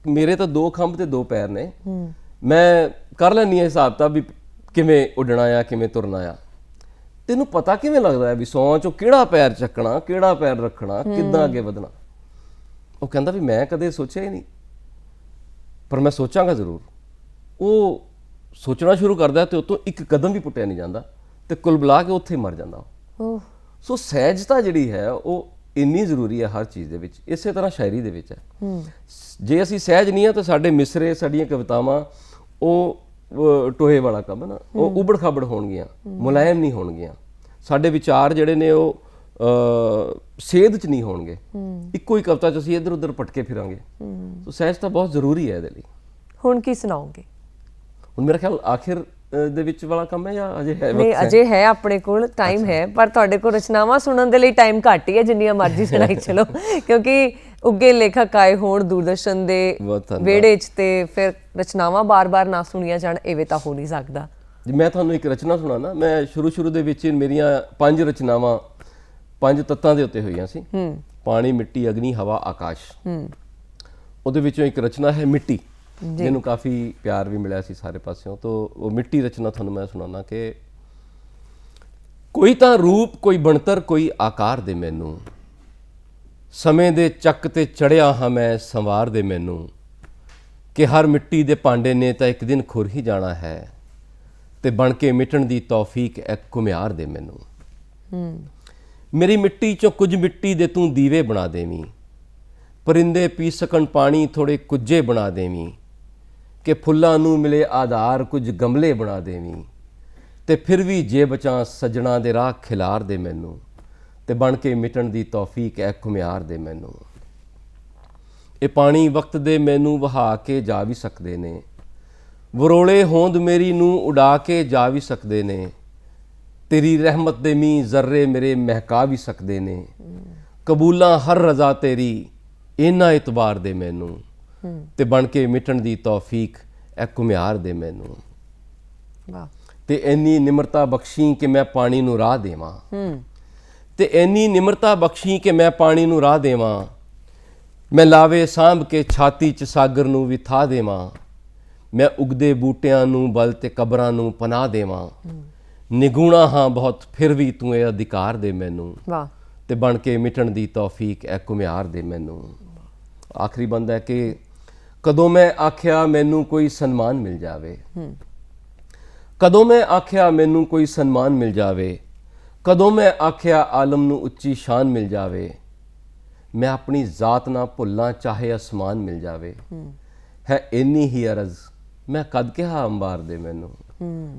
ਮੇਰੇ ਤਾਂ 2 ਖੰਭ ਤੇ 2 ਪੈਰ ਨੇ, ਮੈਂ ਕਰ ਲੈਂਦੀ ਹਾਂ ਹਿਸਾਬ ਤਾਂ ਵੀ ਕਿਵੇਂ ਉੱਡਣਾ ਆ, ਕਿਵੇਂ ਤੁਰਨਾ ਆ। ਤੈਨੂੰ ਪਤਾ ਕਿਵੇਂ ਲੱਗਦਾ ਹੈ ਵੀ 100 ਚੋਂ ਕਿਹੜਾ ਪੈਰ ਚੱਕਣਾ, ਕਿਹੜਾ ਪੈਰ ਰੱਖਣਾ, ਕਿੱਦਾਂ ਅੱਗੇ ਵਧਣਾ? ਉਹ ਕਹਿੰਦਾ ਵੀ ਮੈਂ ਕਦੇ ਸੋਚਿਆ ਹੀ ਨਹੀਂ, ਪਰ ਮੈਂ ਸੋਚਾਂਗਾ ਜ਼ਰੂਰ। ਉਹ ਸੋਚਣਾ ਸ਼ੁਰੂ ਕਰਦਾ ਤੇ ਉਤੋਂ ਇੱਕ ਕਦਮ ਵੀ ਪੁੱਟਿਆ ਨਹੀਂ ਜਾਂਦਾ ਤੇ ਕੁੱਲ ਬੁਲਾ ਕੇ ਉੱਥੇ ਮਰ ਜਾਂਦਾ ਉਹ। ਸੋ ਸਹਿਜਤਾ ਜਿਹੜੀ ਹੈ ਉਹ ਇੰਨੀ ਜ਼ਰੂਰੀ ਹੈ ਹਰ ਚੀਜ਼ ਦੇ ਵਿੱਚ। ਇਸੇ ਤਰ੍ਹਾਂ ਸ਼ਾਇਰੀ ਦੇ ਵਿੱਚ ਹੈ। ਜੇ ਅਸੀਂ ਸਹਿਜ ਨਹੀਂ ਹਾਂ ਤਾਂ ਸਾਡੇ ਮਿਸਰੇ, ਸਾਡੀਆਂ ਕਵਿਤਾਵਾਂ ਉਹ ਟੋਏ ਵਾਲਾ ਕੰਮ ਹੈ ਨਾ, ਉਹ ਉਬੜ ਖਾਬੜ ਹੋਣਗੀਆਂ, ਮੁਲਾਇਮ ਨਹੀਂ ਹੋਣਗੀਆਂ। ਸਾਡੇ ਵਿਚਾਰ ਜਿਹੜੇ ਨੇ ਉਹ ਸੇਧ 'ਚ ਨਹੀਂ ਹੋਣਗੇ। ਇੱਕੋ ਹੀ ਕਵਿਤਾ 'ਚ ਅਸੀਂ ਇੱਧਰ ਉੱਧਰ ਭਟਕੇ ਫਿਰਾਂਗੇ। ਸੋ ਸਹਿਜਤਾ ਬਹੁਤ ਜ਼ਰੂਰੀ ਹੈ ਇਹਦੇ ਲਈ। ਹੁਣ ਕੀ ਸੁਣਾਓਗੇ? ਹੁਣ ਮੇਰਾ ਖਿਆਲ ਆਖਿਰ ਦੇ ਵਿੱਚ ਵਾਲਾ ਕੰਮ ਹੈ ਜਾਂ ਅਜੇ ਹੈ? ਨਹੀਂ, ਅਜੇ ਹੈ, ਆਪਣੇ ਕੋਲ ਟਾਈਮ ਹੈ, ਪਰ ਤੁਹਾਡੇ ਕੋਲ ਰਚਨਾਵਾਂ ਸੁਣਨ ਦੇ ਲਈ ਟਾਈਮ ਘੱਟ ਹੀ ਹੈ, ਜਿੰਨੀਆਂ ਮਰਜ਼ੀ ਸੁਣਾਈ ਚਲੋ, ਕਿਉਂਕਿ ਉੱਗੇ ਲੇਖਕ ਆਏ ਹੋਣ ਦੂਰਦਰਸ਼ਨ ਦੇ ਵਿਹੜੇ 'ਚ ਤੇ ਫਿਰ ਰਚਨਾਵਾਂ ਬਾਰ-ਬਾਰ ਨਾ ਸੁਣੀਆਂ ਜਾਣ, ਇਵੇਂ ਤਾਂ ਹੋ ਨਹੀਂ ਸਕਦਾ। ਮੈਂ ਤੁਹਾਨੂੰ ਇੱਕ ਰਚਨਾ ਸੁਣਾਉਣਾ। ਮੈਂ ਸ਼ੁਰੂ ਦੇ ਵਿੱਚ ਮੇਰੀਆਂ 5 ਰਚਨਾਵਾਂ 5 ਤੱਤਾਂ ਦੇ ਉੱਤੇ ਹੋਈਆਂ ਸੀ, ਪਾਣੀ, ਮਿੱਟੀ, ਅਗਨੀ, ਹਵਾ, ਆਕਾਸ਼। ਉਹਦੇ ਵਿੱਚੋਂ ਇੱਕ ਰਚਨਾ ਹੈ ਮਿੱਟੀ, ਜਿਹਨੂੰ ਕਾਫੀ ਪਿਆਰ ਵੀ ਮਿਲਿਆ ਸੀ ਸਾਰੇ ਪਾਸਿਓਂ। ਤੋਂ ਉਹ ਮਿੱਟੀ ਰਚਨਾ ਤੁਹਾਨੂੰ ਮੈਂ ਸੁਣਾਉਣਾ ਕਿ ਕੋਈ ਤਾਂ ਰੂਪ, ਕੋਈ ਬਣਤਰ, ਕੋਈ ਆਕਾਰ ਦੇ ਮੈਨੂੰ, ਸਮੇਂ ਦੇ ਚੱਕ ਤੇ ਚੜਿਆ ਹਾਂ ਮੈਂ, ਸੰਵਾਰ ਦੇ ਮੈਨੂੰ, ਕਿ ਹਰ ਮਿੱਟੀ ਦੇ ਭਾਂਡੇ ਨੇ ਤਾਂ ਇੱਕ ਦਿਨ ਖੁਰ ਹੀ ਜਾਣਾ ਹੈ, ਤੇ ਬਣ ਕੇ ਮਿਟਣ ਦੀ ਤੌਫੀਕ ਐ ਘੁਮਿਆਰ ਦੇ ਮੈਨੂੰ। ਮੇਰੀ ਮਿੱਟੀ ਚੋਂ ਕੁਝ ਮਿੱਟੀ ਦੇ ਤੂੰ ਦੀਵੇ ਬਣਾ ਦੇਵੀਂ, ਪਰਿੰਦੇ ਪੀ ਸਕਣ ਪਾਣੀ ਥੋੜੇ ਕੁੱਜੇ ਬਣਾ ਦੇਵੀਂ, ਕਿ ਫੁੱਲਾਂ ਨੂੰ ਮਿਲੇ ਆਧਾਰ ਕੁਝ ਗਮਲੇ ਬਣਾ ਦੇਵੀਂ, ਤੇ ਫਿਰ ਵੀ ਜੇ ਬਚਾਂ ਸੱਜਣਾ ਦੇ ਰਾਹ ਖਿਲਾਰ ਦੇ ਮੈਨੂੰ, ਤੇ ਬਣ ਕੇ ਮਿਟਣ ਦੀ ਤੌਫੀਕ ਐ ਘੁਮਿਆਰ ਦੇ ਮੈਨੂੰ। ਇਹ ਪਾਣੀ ਵਕਤ ਦੇ ਮੈਨੂੰ ਵਹਾ ਕੇ ਜਾ ਵੀ ਸਕਦੇ ਨੇ, ਵਰੋਲੇ ਹੋਂਦ ਮੇਰੀ ਨੂੰ ਉਡਾ ਕੇ ਜਾ ਵੀ ਸਕਦੇ ਨੇ, ਤੇਰੀ ਰਹਿਮਤ ਦੇ ਮੀਂਹ ਜ਼ਰਰੇ ਮੇਰੇ ਮਹਿਕਾ ਵੀ ਸਕਦੇ ਨੇ, ਕਬੂਲਾਂ ਹਰ ਰਜ਼ਾ ਤੇਰੀ ਇਹਨਾਂ ਇਤਬਾਰ ਦੇ ਮੈਨੂੰ, ਤੇ ਬਣ ਕੇ ਮਿਟਣ ਦੀ ਤੌਫੀਕ ਐ ਘੁਮਿਆਰ ਦੇ ਮੈਨੂੰ। ਤੇ ਇੰਨੀ ਨਿਮਰਤਾ ਬਖਸ਼ੀ ਕਿ ਮੈਂ ਪਾਣੀ ਨੂੰ ਰਾਹ ਦੇਵਾਂ, ਤੇ ਇੰਨੀ ਨਿਮਰਤਾ ਬਖਸ਼ੀ ਕਿ ਮੈਂ ਪਾਣੀ ਨੂੰ ਰਾਹ ਦੇਵਾਂ, ਮੈਂ ਲਾਵੇ ਸਾਂਭ ਕੇ ਛਾਤੀ 'ਚ ਸਾਗਰ ਨੂੰ ਵੀ ਥਾ ਦੇਵਾਂ, ਮੈਂ ਉਗਦੇ ਬੂਟਿਆਂ ਨੂੰ ਬਲ ਤੇ ਕਬਰਾਂ ਨੂੰ ਪਨਾਹ ਦੇਵਾਂ, ਨਿਗੂਣਾ ਹਾਂ ਬਹੁਤ ਫਿਰ ਵੀ ਤੂੰ ਇਹ ਅਧਿਕਾਰ ਦੇ ਮੈਨੂੰ, ਤੇ ਬਣ ਕੇ ਮਿਟਣ ਦੀ ਤੌਫੀਕ ਐ ਘੁਮਿਆਰ ਦੇ ਮੈਨੂੰ। ਆਖਰੀ ਬੰਦ ਹੈ ਕਿ ਕਦੋਂ ਮੈਂ ਆਖਿਆ ਮੈਨੂੰ ਕੋਈ ਸਨਮਾਨ ਮਿਲ ਜਾਵੇ, ਕਦੋਂ ਮੈਂ ਆਖਿਆ ਮੈਨੂੰ ਕੋਈ ਸਨਮਾਨ ਮਿਲ ਜਾਵੇ, ਕਦੋਂ ਮੈਂ ਆਖਿਆ ਆਲਮ ਨੂੰ ਉੱਚੀ ਸ਼ਾਨ ਮਿਲ ਜਾਵੇ, ਮੈਂ ਆਪਣੀ ਜ਼ਾਤ ਨਾ ਭੁੱਲਾਂ ਚਾਹੇ ਅਸਮਾਨ ਮਿਲ ਜਾਵੇ, ਹੈ ਇੰਨੀ ਹੀ ਅਰਜ਼ ਮੈਂ ਕਦ ਕਿਹਾ ਅੰਬਾਰ ਦੇ ਮੈਨੂੰ,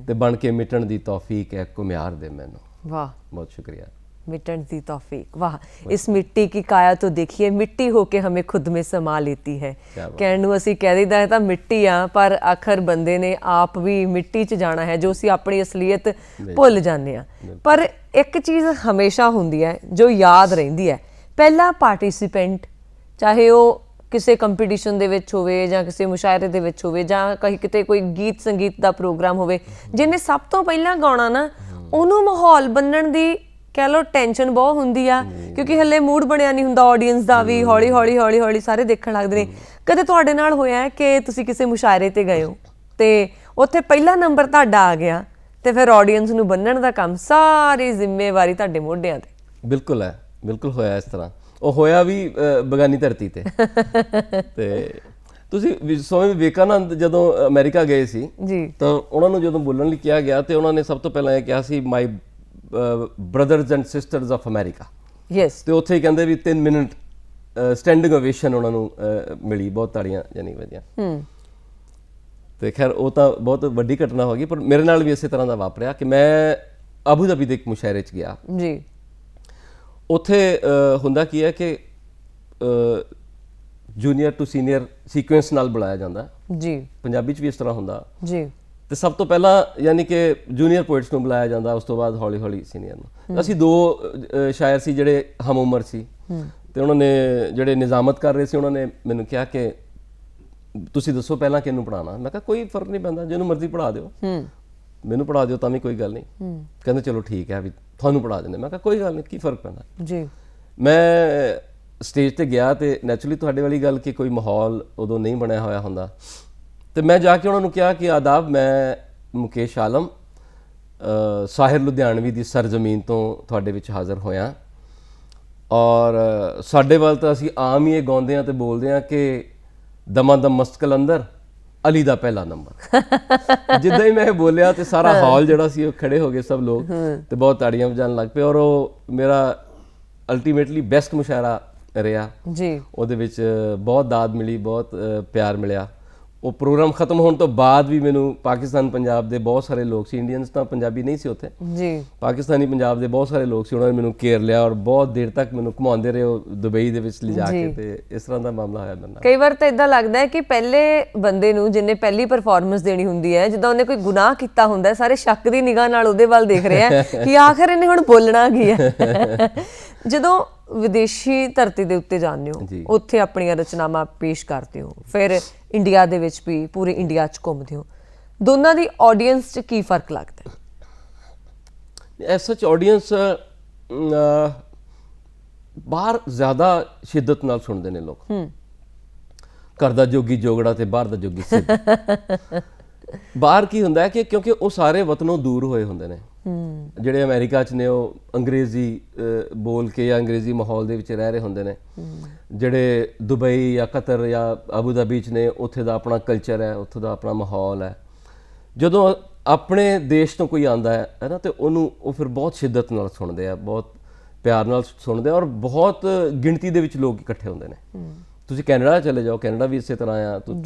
ਤੇ ਬਣ ਕੇ ਮਿਟਣ ਦੀ ਤੌਫੀਕ ਹੈ ਘੁਮਿਆਰ ਦੇ ਮੈਨੂੰ। वाह, बहुत शुक्रिया। मिटन दी तौफीक, वाह। इस मिट्टी की काया तो देखिए, मिट्टी होके हमें खुद में समा लेती है। ਕਹਿਣ ਨੂੰ ਅਸੀਂ ਕਹਿ ਦਿੰਦਾ ਹੈ ਤਾਂ ਮਿੱਟੀ ਆ, ਪਰ ਆਖਰ ਬੰਦੇ ਨੇ ਆਪ ਵੀ ਮਿੱਟੀ 'ਚ ਜਾਣਾ ਹੈ, ਜੋ ਅਸੀਂ ਆਪਣੀ ਅਸਲੀਅਤ ਭੁੱਲ ਜਾਂਦੇ ਆ। ਪਰ ਇੱਕ ਚੀਜ਼ ਹਮੇਸ਼ਾ ਹੁੰਦੀ ਹੈ ਜੋ ਯਾਦ ਰਹਿੰਦੀ ਹੈ, ਪਹਿਲਾ ਪਾਰਟਿਸਿਪੈਂਟ, ਚਾਹੇ ਉਹ ਕਿਸੇ ਕੰਪੀਟੀਸ਼ਨ ਦੇ ਵਿੱਚ ਹੋਵੇ ਜਾਂ ਕਿਸੇ ਮੁਸ਼ਾਇਰੇ ਦੇ ਵਿੱਚ ਹੋਵੇ ਜਾਂ ਕहीं ਕਿਤੇ ਕੋਈ ਗੀਤ ਸੰਗੀਤ ਦਾ ਪ੍ਰੋਗਰਾਮ ਹੋਵੇ, ਜਿਹਨੇ ਸਭ ਤੋਂ ਪਹਿਲਾਂ ਗਾਉਣਾ ਨਾ, ਉਹਨੂੰ ਮਾਹੌਲ ਬੰਨਣ ਦੀ ਕਹਿ ਲਓ ਟੈਨਸ਼ਨ ਬਹੁਤ ਹੁੰਦੀ ਆ, ਕਿਉਂਕਿ ਹਲੇ ਮੂਡ ਬਣਿਆ ਨਹੀਂ ਹੁੰਦਾ ਆਡੀਅנס ਦਾ ਵੀ, ਹੌਲੀ ਹੌਲੀ ਹੌਲੀ ਹੌਲੀ ਸਾਰੇ ਦੇਖਣ ਲੱਗਦੇ ਨੇ। ਕਦੇ ਤੁਹਾਡੇ ਨਾਲ ਹੋਇਆ ਕਿ ਤੁਸੀਂ ਕਿਸੇ ਮੁਸ਼ਾਇਰੇ ਤੇ ਗਏ ਹੋ ਤੇ ਉੱਥੇ ਪਹਿਲਾ ਨੰਬਰ ਤੁਹਾਡਾ ਆ ਗਿਆ ਤੇ ਫਿਰ ਆਡੀਅנס ਨੂੰ ਬੰਨਣ ਦਾ ਕੰਮ, ਸਾਰੀ ਜ਼ਿੰਮੇਵਾਰੀ ਤੁਹਾਡੇ ਮੋਢਿਆਂ ਤੇ? ਬਿਲਕੁਲ ਹੈ, ਬਿਲਕੁਲ ਹੋਇਆ ਇਸ ਤਰ੍ਹਾਂ। ਉਹ ਹੋਇਆ ਵੀ ਬਗਾਨੀ ਧਰਤੀ ਤੇ। ਤੇ ਤੁਸੀਂ ਸਵਾਮੀ ਵਿਵੇਕਾਨੰਦ ਜਦੋਂ ਅਮਰੀਕਾ ਗਏ ਸੀ ਜੀ, ਤਾਂ ਉਹਨਾਂ ਨੂੰ ਜਦੋਂ ਬੋਲਣ ਲਈ ਕਿਹਾ ਗਿਆ ਤੇ ਉਹਨਾਂ ਨੇ ਸਭ ਤੋਂ ਪਹਿਲਾਂ ਇਹ ਕਿਹਾ ਸੀ, my brothers and sisters of America. Yes. ਤੇ ਉੱਥੇ ਹੀ ਕਹਿੰਦੇ ਵੀ 3 ਮਿੰਟ ਸਟੈਂਡਿੰਗ ਓਵੇਸ਼ਨ ਉਹਨਾਂ ਨੂੰ ਮਿਲੀ, ਬਹੁਤ ਤਾੜੀਆਂ ਜਾਨੀ ਵੱਜੀਆਂ। ਤੇ ਖੈਰ ਉਹ ਤਾਂ ਬਹੁਤ ਵੱਡੀ ਘਟਨਾ ਹੋ ਗਈ, ਪਰ ਮੇਰੇ ਨਾਲ ਵੀ ਇਸੇ ਤਰ੍ਹਾਂ ਦਾ ਵਾਪਰਿਆ ਕਿ ਮੈਂ ਆਬੂ ਧਾਬੀ ਦੇ ਇੱਕ ਮੁਸ਼ਾਇਰੇ 'ਚ ਗਿਆ ਜੀ। ਉੱਥੇ ਹੁੰਦਾ ਕੀ ਹੈ ਕਿ ਜੂਨੀਅਰ ਟੂ ਸੀਨੀਅਰ ਸੀਕੁਐਂਸ ਨਾਲ ਬੁਲਾਇਆ ਜਾਂਦਾ ਜੀ, ਪੰਜਾਬੀ 'ਚ ਵੀ ਇਸ ਤਰ੍ਹਾਂ ਹੁੰਦਾ ਜੀ। ਤੇ ਸਭ ਤੋਂ ਪਹਿਲਾਂ ਯਾਨੀ ਕਿ ਜੂਨੀਅਰ ਪੋਇਟਸ ਨੂੰ ਬੁਲਾਇਆ ਜਾਂਦਾ, ਉਸ ਤੋਂ ਬਾਅਦ ਹੌਲੀ ਹੌਲੀ ਸੀਨੀਅਰ ਨੂੰ। ਅਸੀਂ 2 ਸ਼ਾਇਰ ਸੀ ਜਿਹੜੇ ਹਮ ਉਮਰ ਸੀ, ਤੇ ਉਹਨਾਂ ਨੇ ਜਿਹੜੇ ਨਿਜ਼ਾਮਤ ਕਰ ਰਹੇ ਸੀ ਉਹਨਾਂ ਨੇ ਮੈਨੂੰ ਕਿਹਾ ਕਿ ਤੁਸੀਂ ਦੱਸੋ ਪਹਿਲਾਂ ਕਿਹਨੂੰ ਪੜ੍ਹਾਉਣਾ। ਮੈਂ ਕਿਹਾ ਕੋਈ ਫਰਕ ਨਹੀਂ ਪੈਂਦਾ, ਜਿਹਨੂੰ ਮਰਜ਼ੀ ਪੜ੍ਹਾ ਦਿਓ, ਮੈਨੂੰ ਪੜ੍ਹਾ ਦਿਓ ਤਾਂ ਵੀ ਕੋਈ ਗੱਲ ਨਹੀਂ। ਕਹਿੰਦੇ ਚਲੋ ਠੀਕ ਹੈ ਵੀ ਤੁਹਾਨੂੰ ਪੜ੍ਹਾ ਦਿੰਦੇ। ਮੈਂ ਕਿਹਾ ਕੋਈ ਗੱਲ ਨਹੀਂ, ਕੀ ਫਰਕ ਪੈਂਦਾ ਜੀ। ਮੈਂ ਸਟੇਜ ਤੇ ਗਿਆ ਤੇ ਨੈਚੁਰਲੀ ਤੁਹਾਡੇ ਵਾਲੀ ਗੱਲ ਕਿ ਕੋਈ ਮਾਹੌਲ ਉਦੋਂ ਨਹੀਂ ਬਣਿਆ ਹੋਇਆ ਹੁੰਦਾ, ਤੇ ਮੈਂ ਜਾ ਕੇ ਉਹਨਾਂ ਨੂੰ ਕਿਹਾ ਕਿ ਆਦਾਬ, ਮੈਂ ਮੁਕੇਸ਼ ਆਲਮ ਸਾਹਿਰ ਲੁਧਿਆਣਵੀ ਦੀ ਸਰਜ਼ਮੀਨ ਤੋਂ ਤੁਹਾਡੇ ਵਿੱਚ ਹਾਜ਼ਰ ਹੋਇਆ, ਔਰ ਸਾਡੇ ਵੱਲ ਤਾਂ ਅਸੀਂ ਆਮ ਹੀ ਇਹ ਗਾਉਂਦੇ ਹਾਂ ਤੇ ਬੋਲਦੇ ਹਾਂ ਕਿ ਦਮਾ ਦਮ ਮਸਤ ਕਲੰਦਰ, ਅਲੀ ਦਾ ਪਹਿਲਾ ਨੰਬਰ। ਜਿੱਦਾਂ ਹੀ ਮੈਂ ਬੋਲਿਆ ਤੇ ਸਾਰਾ ਹਾਲ ਜਿਹੜਾ ਸੀ ਉਹ ਖੜੇ ਹੋ ਗਏ ਸਭ ਲੋਕ, ਤੇ ਬਹੁਤ ਤਾੜੀਆਂ ਵਜਾਉਣ ਲੱਗ ਪਏ। ਔਰ ਉਹ ਮੇਰਾ ਅਲਟੀਮੇਟਲੀ ਬੈਸਟ ਮੁਸ਼ਾਇਰਾ ਰਿਹਾ ਜੀ। ਉਹਦੇ ਵਿੱਚ ਬਹੁਤ ਦਾਦ ਮਿਲੀ, ਬਹੁਤ ਪਿਆਰ ਮਿਲਿਆ। ਉਹ ਪ੍ਰੋਗਰਾਮ ਖਤਮ ਹੋਣ ਤੋਂ ਬਾਅਦ ਵੀ ਮੈਨੂੰ ਪਾਕਿਸਤਾਨ ਪੰਜਾਬ ਦੇ ਬਹੁਤ ਸਾਰੇ ਲੋਕ ਸੀ, ਇੰਡੀਅਨਸ ਤਾਂ ਪੰਜਾਬੀ ਨਹੀਂ ਸੀ ਉੱਥੇ ਜੀ, ਪਾਕਿਸਤਾਨੀ ਪੰਜਾਬ ਦੇ ਬਹੁਤ ਸਾਰੇ ਲੋਕ ਸੀ, ਉਹਨਾਂ ਨੇ ਮੈਨੂੰ ਘੇਰ ਲਿਆ ਔਰ ਬਹੁਤ ਦੇਰ ਤੱਕ ਮੈਨੂੰ ਘੁਮਾਉਂਦੇ ਰਹੇ ਉਹ ਦੁਬਈ ਦੇ ਵਿੱਚ ਲਿਜਾ ਕੇ। ਤੇ ਇਸ ਤਰ੍ਹਾਂ ਦਾ ਮਾਮਲਾ ਹੋਇਆ ਮੇਰੇ ਨਾਲ। ਕਈ ਵਾਰ ਤਾਂ ਇਦਾਂ ਲੱਗਦਾ ਹੈ ਕਿ ਪਹਿਲੇ ਬੰਦੇ ਨੂੰ ਜਿਹਨੇ ਪਹਿਲੀ ਪਰਫਾਰਮੈਂਸ ਦੇਣੀ ਹੁੰਦੀ ਹੈ, ਜਿੱਦਾਂ ਉਹਨੇ ਕੋਈ ਗੁਨਾਹ ਕੀਤਾ ਹੁੰਦਾ, ਸਾਰੇ ਸ਼ੱਕ ਦੀ ਨਿਗਾਹ ਨਾਲ ਉਹਦੇ ਵੱਲ ਦੇਖ ਰਹੇ ਆ ਕਿ ਆਖਰ ਇਹਨੇ ਹੁਣ ਬੋਲਣਾ ਕੀ ਹੈ। ਜਦੋਂ ਵਿਦੇਸ਼ੀ ਧਰਤੀ ਦੇ ਉੱਤੇ ਜਾਂਦੇ ਹੋ, ਉੱਥੇ ਆਪਣੀਆਂ ਰਚਨਾਵਾਂ ਪੇਸ਼ ਕਰਦੇ ਹੋ, ਫਿਰ ਇੰਡੀਆ ਦੇ ਵਿੱਚ ਵੀ ਪੂਰੇ ਇੰਡੀਆ 'ਚ ਘੁੰਮਦੇ ਹੋ, ਦੋਨਾਂ ਦੀ ਆਡੀਅנס 'ਚ ਕੀ ਫਰਕ ਲੱਗਦਾ? ਐਸ ਸੱਚ ਆਡੀਅנס ਬਾਹਰ ਜ਼ਿਆਦਾ ਸ਼ਿੱਦਤ ਨਾਲ ਸੁਣਦੇ ਨੇ ਲੋਕ। ਘਰ ਦਾ ਜੋਗੀ ਜੋਗੜਾ ਤੇ ਬਾਹਰ ਦਾ ਜੋਗੀ ਸਿੱਧ। ਬਾਹਰ ਕੀ ਹੁੰਦਾ ਹੈ ਕਿ ਕਿਉਂਕਿ ਉਹ ਸਾਰੇ ਵਤਨੋਂ ਦੂਰ ਹੋਏ ਹੁੰਦੇ ਨੇ, ਜਿਹੜੇ ਅਮਰੀਕਾ 'ਚ ਨੇ ਉਹ ਅੰਗਰੇਜ਼ੀ ਬੋਲ ਕੇ ਜਾਂ ਅੰਗਰੇਜ਼ੀ ਮਾਹੌਲ ਦੇ ਵਿੱਚ ਰਹਿ ਰਹੇ ਹੁੰਦੇ ਨੇ। ਜਿਹੜੇ ਦੁਬਈ ਜਾਂ ਕਤਰ ਜਾਂ ਆਬੂ ਧਾਬੀ 'ਚ ਨੇ, ਉੱਥੇ ਦਾ ਆਪਣਾ ਕਲਚਰ ਹੈ, ਉੱਥੋਂ ਦਾ ਆਪਣਾ ਮਾਹੌਲ ਹੈ। ਜਦੋਂ ਆਪਣੇ ਦੇਸ਼ ਤੋਂ ਕੋਈ ਆਉਂਦਾ ਹੈ ਨਾ, ਤੇ ਉਹਨੂੰ ਉਹ ਫਿਰ ਬਹੁਤ ਸ਼ਿੱਦਤ ਨਾਲ ਸੁਣਦੇ ਆ, ਬਹੁਤ ਪਿਆਰ ਨਾਲ ਸੁਣਦੇ ਆ, ਔਰ ਬਹੁਤ ਗਿਣਤੀ ਦੇ ਵਿੱਚ ਲੋਕ ਇਕੱਠੇ ਹੁੰਦੇ ਨੇ। ਤੁਸੀਂ ਕੈਨੇਡਾ ਚਲੇ ਜਾਓ, ਕੈਨੇਡਾ ਵੀ ਇਸੇ ਤਰ੍ਹਾਂ ਆ।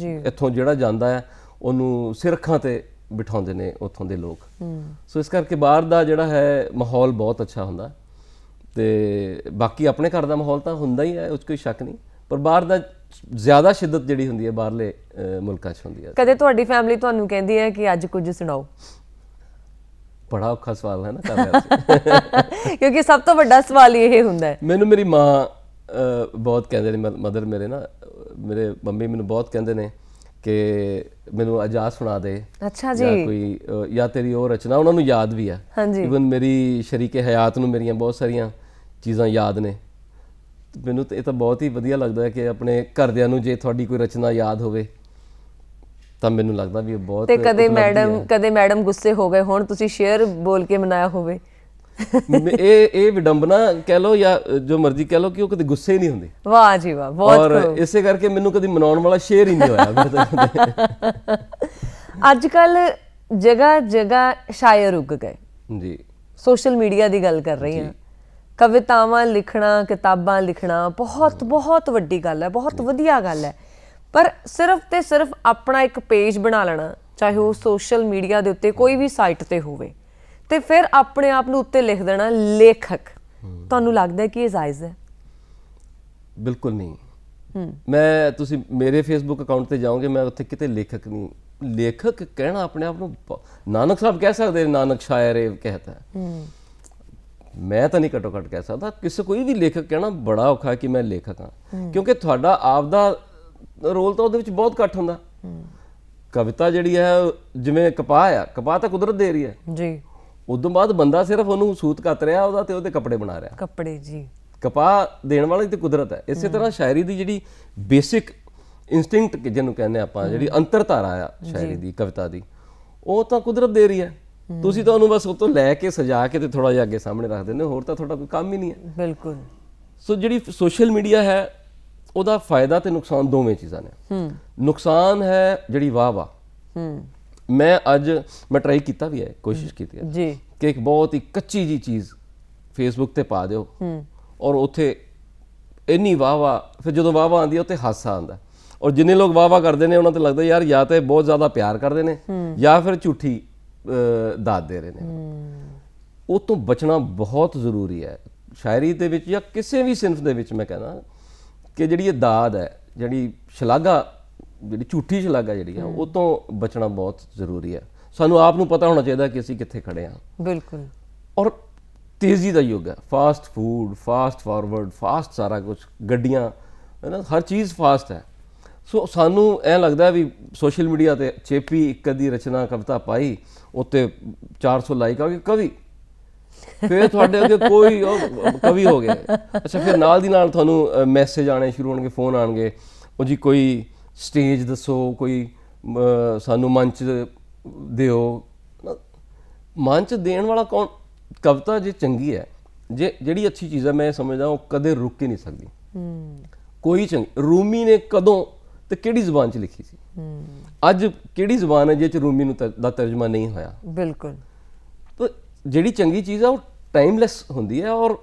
ਇੱਥੋਂ ਜਿਹੜਾ ਜਾਂਦਾ ਹੈ ਉਹਨੂੰ ਸਿਰਖਾਂ ਤੇ ਬਿਠਾਉਂਦੇ ਨੇ ਉੱਥੋਂ ਦੇ ਲੋਕ। ਸੋ ਇਸ ਕਰਕੇ ਬਾਹਰ ਦਾ ਜਿਹੜਾ ਹੈ ਮਾਹੌਲ ਬਹੁਤ ਅੱਛਾ ਹੁੰਦਾ, ਤੇ ਬਾਕੀ ਆਪਣੇ ਘਰ ਦਾ ਮਾਹੌਲ ਤਾਂ ਹੁੰਦਾ ਹੀ ਹੈ, ਉਸ 'ਚ ਕੋਈ ਸ਼ੱਕ ਨਹੀਂ, ਪਰ ਬਾਹਰ ਦਾ ਜ਼ਿਆਦਾ ਸ਼ਿੱਦਤ ਜਿਹੜੀ ਹੁੰਦੀ ਹੈ ਬਾਹਰਲੇ ਮੁਲਕਾਂ 'ਚ ਹੁੰਦੀ ਹੈ। ਕਦੇ ਤੁਹਾਡੀ ਫੈਮਿਲੀ ਤੁਹਾਨੂੰ ਕਹਿੰਦੀ ਹੈ ਕਿ ਅੱਜ ਕੁਝ ਸੁਣਾਓ? ਬੜਾ ਔਖਾ ਸਵਾਲ ਹੈ ਨਾ ਕਰ ਰਿਹਾ, ਕਿਉਂਕਿ ਸਭ ਤੋਂ ਵੱਡਾ ਸਵਾਲ ਇਹ ਹੁੰਦਾ ਹੈ। ਮੈਨੂੰ ਮੇਰੀ ਮਾਂ ਬਹੁਤ ਕਹਿੰਦੇ ਨੇ, ਮਦਰ ਮੇਰੇ ਨਾ, ਮੇਰੇ ਮੰਮੀ ਮੈਨੂੰ ਬਹੁਤ ਕਹਿੰਦੇ ਨੇ ਕਿ ਮੈਨੂੰ ਆਜ਼ਾਦ ਸੁਣਾ ਦੇ। ਅੱਛਾ ਜੀ। ਜਾਂ ਕੋਈ ਜਾਂ ਤੇਰੀ ਉਹ ਰਚਨਾ, ਉਹਨਾਂ ਨੂੰ ਯਾਦ ਵੀ ਆ। ਇਵਨ ਮੇਰੀ ਸ਼ਰੀਕੇ ਹਯਾਤ ਨੂੰ ਮੇਰੀਆਂ ਬਹੁਤ ਸਾਰੀਆਂ ਚੀਜ਼ਾਂ ਯਾਦ ਨੇ। ਮੈਨੂੰ ਇਹ ਤਾਂ ਬਹੁਤ ਹੀ ਵਧੀਆ ਲੱਗਦਾ ਹੈ ਕਿ ਆਪਣੇ ਘਰਦਿਆਂ ਨੂੰ ਜੇ ਤੁਹਾਡੀ ਕੋਈ ਰਚਨਾ ਯਾਦ ਹੋਵੇ ਤਾਂ ਮੈਨੂੰ ਲੱਗਦਾ ਵੀ ਬਹੁਤ। ਤੇ ਕਦੇ ਮੈਡਮ ਗੁੱਸੇ ਹੋ ਗਏ ਹੁਣ, ਤੁਸੀਂ ਸ਼ੇਅਰ ਬੋਲ ਕੇ ਮਨਾਇਆ ਹੋਵੇ? ਇਹ ਵਿਡੰਬਨਾ ਕਹਿ ਲਓ ਜਾਂ ਜੋ ਮਰਜ਼ੀ ਕਹਿ ਲਓ ਕਿ ਉਹ ਕਦੇ ਗੁੱਸੇ ਨਹੀਂ ਹੁੰਦੇ। ਵਾਹ ਜੀ ਵਾਹ, ਬਹੁਤ। ਔਰ ਇਸੇ ਕਰਕੇ ਮੈਨੂੰ ਕਦੀ ਮਨਾਉਣ ਵਾਲਾ ਸ਼ੇਅਰ ਹੀ ਨਹੀਂ ਹੋਇਆ। ਅੱਜ ਕੱਲ ਜਗ੍ਹਾ ਜਗ੍ਹਾ ਸ਼ਾਇਰ ਉੱਗ ਗਏ ਜੀ। ਸੋਸ਼ਲ ਮੀਡੀਆ ਦੀ ਗੱਲ ਕਰ ਰਹੀ ਹਾਂ। ਕਵਿਤਾਵਾਂ ਲਿਖਣਾ, ਕਿਤਾਬਾਂ ਲਿਖਣਾ ਬਹੁਤ ਬਹੁਤ ਵੱਡੀ ਗੱਲ ਹੈ, ਬਹੁਤ ਵਧੀਆ ਗੱਲ ਹੈ, ਪਰ ਸਿਰਫ ਤੇ ਸਿਰਫ ਆਪਣਾ ਇੱਕ ਪੇਜ ਬਣਾ ਲੈਣਾ, ਚਾਹੇ ਉਹ ਸੋਸ਼ਲ ਮੀਡੀਆ ਦੇ ਉੱਤੇ ਕੋਈ ਵੀ ਸਾਈਟ ਤੇ ਹੋਵੇ, ਤੇ ਫਿਰ ਆਪਣੇ ਆਪ ਨੂੰ ਉੱਤੇ ਲਿਖ ਦੇਣਾ ਲੇਖਕ। ਤੁਹਾਨੂੰ ਲੱਗਦਾ ਹੈ ਕਿ ਇਹ ਜਾਇਜ਼ ਹੈ? ਬਿਲਕੁਲ ਨਹੀਂ। ਮੈਂ ਤੁਸੀਂ ਮੇਰੇ ਫੇਸਬੁੱਕ ਅਕਾਊਂਟ ਤੇ ਜਾਓਗੇ, ਮੈਂ ਉੱਥੇ ਕਿਤੇ ਲੇਖਕ ਨਹੀਂ, ਲੇਖਕ ਕਹਿਣਾ ਆਪਣੇ ਆਪ ਨੂੰ ਨਾਨਕ ਸਾਹਿਬ ਕਹਿ ਸਕਦੇ, ਨਾਨਕ ਸ਼ਾਇਰ ਇਹ ਕਹਤਾ ਹੈ। ਮੈਂ ਤਾਂ ਨਹੀਂ ਘੱਟੋ ਘੱਟ ਕਹਿ ਸਕਦਾ, ਕਿਸੇ ਕੋਈ ਵੀ ਲੇਖਕ ਕਹਿਣਾ ਬੜਾ ਔਖਾ ਕਿ ਮੈਂ ਲੇਖਕ ਹਾਂ, ਕਿਉਂਕਿ ਤੁਹਾਡਾ ਆਪ ਦਾ ਰੋਲ ਤਾਂ ਉਹਦੇ ਵਿੱਚ ਬਹੁਤ ਘੱਟ ਹੁੰਦਾ। ਕਵਿਤਾ ਜਿਹੜੀ ਹੈ ਜਿਵੇਂ ਕਪਾਹ ਆ, ਕਪਾਹ ਤਾਂ ਕੁਦਰਤ ਦੇ ਰਹੀ ਹੈ ਜੀ, ਉਦੋਂ ਬਾਅਦ ਬੰਦਾ ਸਿਰਫ ਉਹਨੂੰ ਸੂਤ ਕੱਤ ਰਿਹਾ ਉਹਦਾ ਤੇ ਉਹਦੇ ਕੱਪੜੇ ਬਣਾ ਰਿਹਾ। ਕੱਪੜੇ ਜੀ, ਕਪਾਹ ਦੇਣ ਵਾਲੀ ਤੇ ਕੁਦਰਤ ਹੈ। ਇਸੇ ਤਰ੍ਹਾਂ ਸ਼ਾਇਰੀ ਦੀ ਜਿਹੜੀ ਬੇਸਿਕ ਇਨਸਟਿੰਕਟ ਜਿਹਨੂੰ ਕਹਿੰਦੇ ਆਪਾਂ, ਜਿਹੜੀ ਅੰਤਰਧਾਰਾ ਆ ਸ਼ਾਇਰੀ ਦੀ, ਕਵਿਤਾ ਦੀ, ਉਹ ਤਾਂ ਕੁਦਰਤ ਦੇ ਰਹੀ ਹੈ। ਤੁਸੀਂ ਤਾਂ ਉਹਨੂੰ ਬਸ ਉਹ ਤੋਂ ਲੈ ਕੇ ਸਜਾ ਕੇ ਤੇ ਥੋੜਾ ਜਿਹਾ ਅੱਗੇ ਸਾਹਮਣੇ ਰੱਖ ਦਿੰਦੇ ਹੋ, ਹੋਰ ਤਾਂ ਤੁਹਾਡਾ ਕੋਈ ਕੰਮ ਹੀ ਨਹੀਂ ਹੈ। ਬਿਲਕੁਲ। ਸੋ ਜਿਹੜੀ ਸੋਸ਼ਲ ਮੀਡੀਆ ਹੈ ਉਹਦਾ ਫਾਇਦਾ ਤੇ ਨੁਕਸਾਨ ਦੋਵੇਂ ਚੀਜ਼ਾਂ ਨੇ। ਨੁਕਸਾਨ ਹੈ ਜਿਹੜੀ ਵਾਹ ਮੈਂ ਟਰਾਈ ਕੀਤਾ ਵੀ ਹੈ, ਕੋਸ਼ਿਸ਼ ਕੀਤੀ ਹੈ ਜੀ ਕਿ ਇੱਕ ਬਹੁਤ ਹੀ ਕੱਚੀ ਜੀ ਚੀਜ਼ ਫੇਸਬੁੱਕ ਤੇ ਪਾ ਦਿਓ ਔਰ ਉੱਥੇ ਇੰਨੀ ਵਾਹ, ਫਿਰ ਜਦੋਂ ਵਾਹ ਆਉਂਦੀ ਹੈ ਉੱਥੇ ਹਾਸਾ ਆਉਂਦਾ, ਔਰ ਜਿੰਨੇ ਲੋਕ ਵਾਹ ਕਰਦੇ ਨੇ ਉਹਨਾਂ ਤੇ ਲੱਗਦਾ ਯਾਰ ਜਾਂ ਤਾਂ ਬਹੁਤ ਜ਼ਿਆਦਾ ਪਿਆਰ ਕਰਦੇ ਨੇ ਜਾਂ ਫਿਰ ਝੂਠੀ ਦਾਤ ਦੇ ਰਹੇ ਨੇ। ਉਹ ਤੋਂ ਬਚਣਾ ਬਹੁਤ ਜ਼ਰੂਰੀ ਹੈ ਸ਼ਾਇਰੀ ਦੇ ਵਿੱਚ ਜਾਂ ਕਿਸੇ ਵੀ ਸਿਨਫ ਦੇ ਵਿੱਚ। ਮੈਂ ਕਹਿੰਦਾ ਕਿ ਜਿਹੜੀ ਇਹ ਦਾਦ ਹੈ, ਜਿਹੜੀ ਸ਼ਲਾਘਾ, ਜਿਹੜੀ ਝੂਠੀ ਸ਼ਲਾਘਾ ਜਿਹੜੀ ਹੈ, ਉਹ ਤੋਂ ਬਚਣਾ ਬਹੁਤ ਜ਼ਰੂਰੀ ਹੈ। ਸਾਨੂੰ ਆਪ ਨੂੰ ਪਤਾ ਹੋਣਾ ਚਾਹੀਦਾ ਕਿ ਅਸੀਂ ਕਿੱਥੇ ਖੜੇ ਹਾਂ। ਬਿਲਕੁਲ। ਔਰ ਤੇਜ਼ੀ ਦਾ ਯੁੱਗ ਹੈ, fast food, fast forward, fast ਸਾਰਾ ਕੁਝ, ਗੱਡੀਆਂ ਹੈ ਨਾ, ਹਰ ਚੀਜ਼ ਫਾਸਟ ਹੈ। ਸੋ ਸਾਨੂੰ ਐਂ ਲੱਗਦਾ ਵੀ ਸੋਸ਼ਲ ਮੀਡੀਆ ਤੇ ਚੇਪੀ ਇੱਕ ਅੱਧੀ ਰਚਨਾ ਕਵਿਤਾ ਪਾਈ, ਉੱਤੇ 400 ਲਾਈਕ ਆ ਗਏ, ਕਵੀ, ਫਿਰ ਤੁਹਾਡੇ ਅੱਗੇ ਕੋਈ ਕਵੀ ਹੋ ਗਏ। ਅੱਛਾ, ਫਿਰ ਨਾਲ ਦੀ ਨਾਲ ਤੁਹਾਨੂੰ ਮੈਸੇਜ ਆਉਣੇ ਸ਼ੁਰੂ ਹੋਣਗੇ, ਫੋਨ ਆਉਣਗੇ, ਉਹ ਜੀ ਕੋਈ ਸਟੇਜ ਦੱਸੋ, ਕੋਈ ਸਾਨੂੰ ਮੰਚ ਦਿਓ। ਮੰਚ ਦੇਣ ਵਾਲਾ ਕੌਣ? ਕਵਿਤਾ ਜੇ ਚੰਗੀ ਹੈ, ਜਿਹੜੀ ਅੱਛੀ ਚੀਜ਼ ਹੈ, ਮੈਂ ਸਮਝਦਾ ਉਹ ਕਦੇ ਰੁਕ ਹੀ ਨਹੀਂ ਸਕਦੀ। ਕੋਈ ਚੰਗੀ, ਰੂਮੀ ਨੇ ਕਦੋਂ ਤੇ ਕਿਹੜੀ ਜ਼ੁਬਾਨ 'ਚ ਲਿਖੀ ਸੀ? ਅੱਜ ਕਿਹੜੀ ਜ਼ੁਬਾਨ ਹੈ ਜਿਹ 'ਚ ਰੂਮੀ ਨੂੰ ਦਾ ਤਰਜਮਾ ਨਹੀਂ ਹੋਇਆ? ਬਿਲਕੁਲ। ਤਾਂ ਜਿਹੜੀ ਚੰਗੀ ਚੀਜ਼ ਆ ਉਹ ਟਾਈਮਲੈਸ ਹੁੰਦੀ ਹੈ, ਔਰ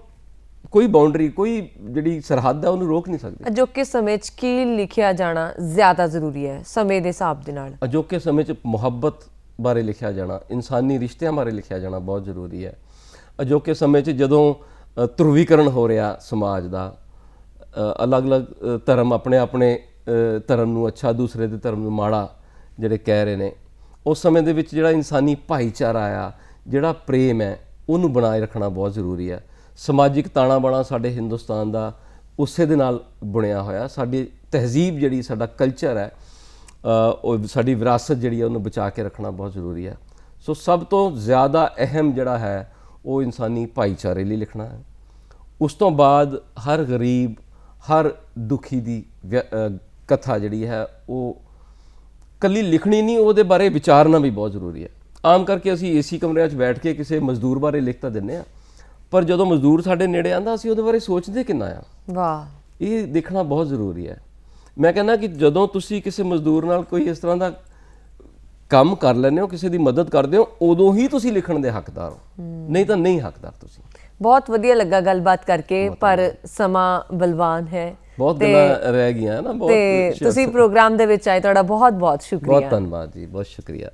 ਕੋਈ ਬਾਉਂਡਰੀ, ਕੋਈ ਜਿਹੜੀ ਸਰਹੱਦ ਹੈ ਉਹਨੂੰ ਰੋਕ ਨਹੀਂ ਸਕਦੀ। ਅਜੋਕੇ ਸਮੇਂ 'ਚ ਕੀ ਲਿਖਿਆ ਜਾਣਾ ਜ਼ਿਆਦਾ ਜ਼ਰੂਰੀ ਹੈ ਸਮੇਂ ਦੇ ਹਿਸਾਬ ਦੇ ਨਾਲ? ਅਜੋਕੇ ਸਮੇਂ 'ਚ ਮੁਹੱਬਤ ਬਾਰੇ ਲਿਖਿਆ ਜਾਣਾ, ਇਨਸਾਨੀ ਰਿਸ਼ਤਿਆਂ ਬਾਰੇ ਲਿਖਿਆ ਜਾਣਾ ਬਹੁਤ ਜ਼ਰੂਰੀ ਹੈ। ਅਜੋਕੇ ਸਮੇਂ 'ਚ ਜਦੋਂ ਧਰੁਵੀਕਰਨ ਹੋ ਰਿਹਾ ਸਮਾਜ ਦਾ, ਅਲੱਗ-ਅਲੱਗ ਧਰਮ ਆਪਣੇ ਧਰਮ ਨੂੰ ਅੱਛਾ, ਦੂਸਰੇ ਦੇ ਧਰਮ ਨੂੰ ਮਾੜਾ ਜਿਹੜੇ ਕਹਿ ਰਹੇ ਨੇ, ਉਸ ਸਮੇਂ ਦੇ ਵਿੱਚ ਜਿਹੜਾ ਇਨਸਾਨੀ ਭਾਈਚਾਰਾ ਆ, ਜਿਹੜਾ ਪ੍ਰੇਮ ਹੈ, ਉਹਨੂੰ ਬਣਾਏ ਰੱਖਣਾ ਬਹੁਤ ਜ਼ਰੂਰੀ ਹੈ। ਸਮਾਜਿਕ ਤਾਣਾ ਬਾਣਾ ਸਾਡੇ ਹਿੰਦੁਸਤਾਨ ਦਾ ਉਸੇ ਦੇ ਨਾਲ ਬੁਣਿਆ ਹੋਇਆ। ਸਾਡੀ ਤਹਿਜ਼ੀਬ ਜਿਹੜੀ, ਸਾਡਾ ਕਲਚਰ ਹੈ, ਉਹ ਸਾਡੀ ਵਿਰਾਸਤ ਜਿਹੜੀ ਹੈ, ਉਹਨੂੰ ਬਚਾ ਕੇ ਰੱਖਣਾ ਬਹੁਤ ਜ਼ਰੂਰੀ ਹੈ। ਸੋ ਸਭ ਤੋਂ ਜ਼ਿਆਦਾ ਅਹਿਮ ਜਿਹੜਾ ਹੈ ਉਹ ਇਨਸਾਨੀ ਭਾਈਚਾਰੇ ਲਈ ਲਿਖਣਾ ਹੈ। ਉਸ ਤੋਂ ਬਾਅਦ ਹਰ ਗਰੀਬ, ਹਰ ਦੁਖੀ ਦੀ ਕਥਾ ਜਿਹੜੀ ਹੈ ਉਹ ਕੱਲੀ ਲਿਖਣੀ ਨਹੀਂ, ਉਹਦੇ ਬਾਰੇ ਵਿਚਾਰਨਾ ਵੀ ਬਹੁਤ ਜ਼ਰੂਰੀ ਹੈ। ਆਮ ਕਰਕੇ ਅਸੀਂ ਏਸੀ ਕਮਰਿਆਂ 'ਚ ਬੈਠ ਕੇ ਕਿਸੇ ਮਜ਼ਦੂਰ ਬਾਰੇ ਲਿਖ ਤਾਂ ਦਿੰਦੇ ਹਾਂ, ਪਰ ਜਦੋਂ ਮਜ਼ਦੂਰ ਸਾਡੇ ਨੇੜੇ ਆਉਂਦਾ ਅਸੀਂ ਉਹਦੇ ਬਾਰੇ ਸੋਚਦੇ ਕਿੰਨਾ ਆ। ਵਾਹ, ਇਹ ਦੇਖਣਾ ਬਹੁਤ ਜ਼ਰੂਰੀ ਹੈ। ਮੈਂ ਕਹਿੰਦਾ ਕਿ ਜਦੋਂ ਤੁਸੀਂ ਕਿਸੇ ਮਜ਼ਦੂਰ ਨਾਲ ਕੋਈ ਇਸ ਤਰ੍ਹਾਂ ਦਾ ਕੰਮ ਕਰ ਲੈਂਦੇ ਹੋ, ਕਿਸੇ ਦੀ ਮਦਦ ਕਰਦੇ ਹੋ, ਉਦੋਂ ਹੀ ਤੁਸੀਂ ਲਿਖਣ ਦੇ ਹੱਕਦਾਰ ਹੋ, ਨਹੀਂ ਤਾਂ ਨਹੀਂ ਹੱਕਦਾਰ ਤੁਸੀਂ। ਬਹੁਤ ਵਧੀਆ ਲੱਗਾ ਗੱਲਬਾਤ ਕਰਕੇ, ਪਰ ਸਮਾਂ ਬਲਵਾਨ ਹੈ, ਬਹੁਤ ਗੱਲਾਂ ਰਹਿ ਗਈਆਂ ਨਾ, ਬਹੁਤ। ਤੇ ਤੁਸੀਂ ਪ੍ਰੋਗਰਾਮ ਦੇ ਵਿੱਚ ਆਏ, ਤੁਹਾਡਾ ਬਹੁਤ ਬਹੁਤ ਸ਼ੁਕਰੀਆ। ਬਹੁਤ ਧੰਨਵਾਦ ਜੀ, ਬਹੁਤ ਸ਼ੁਕਰੀਆ।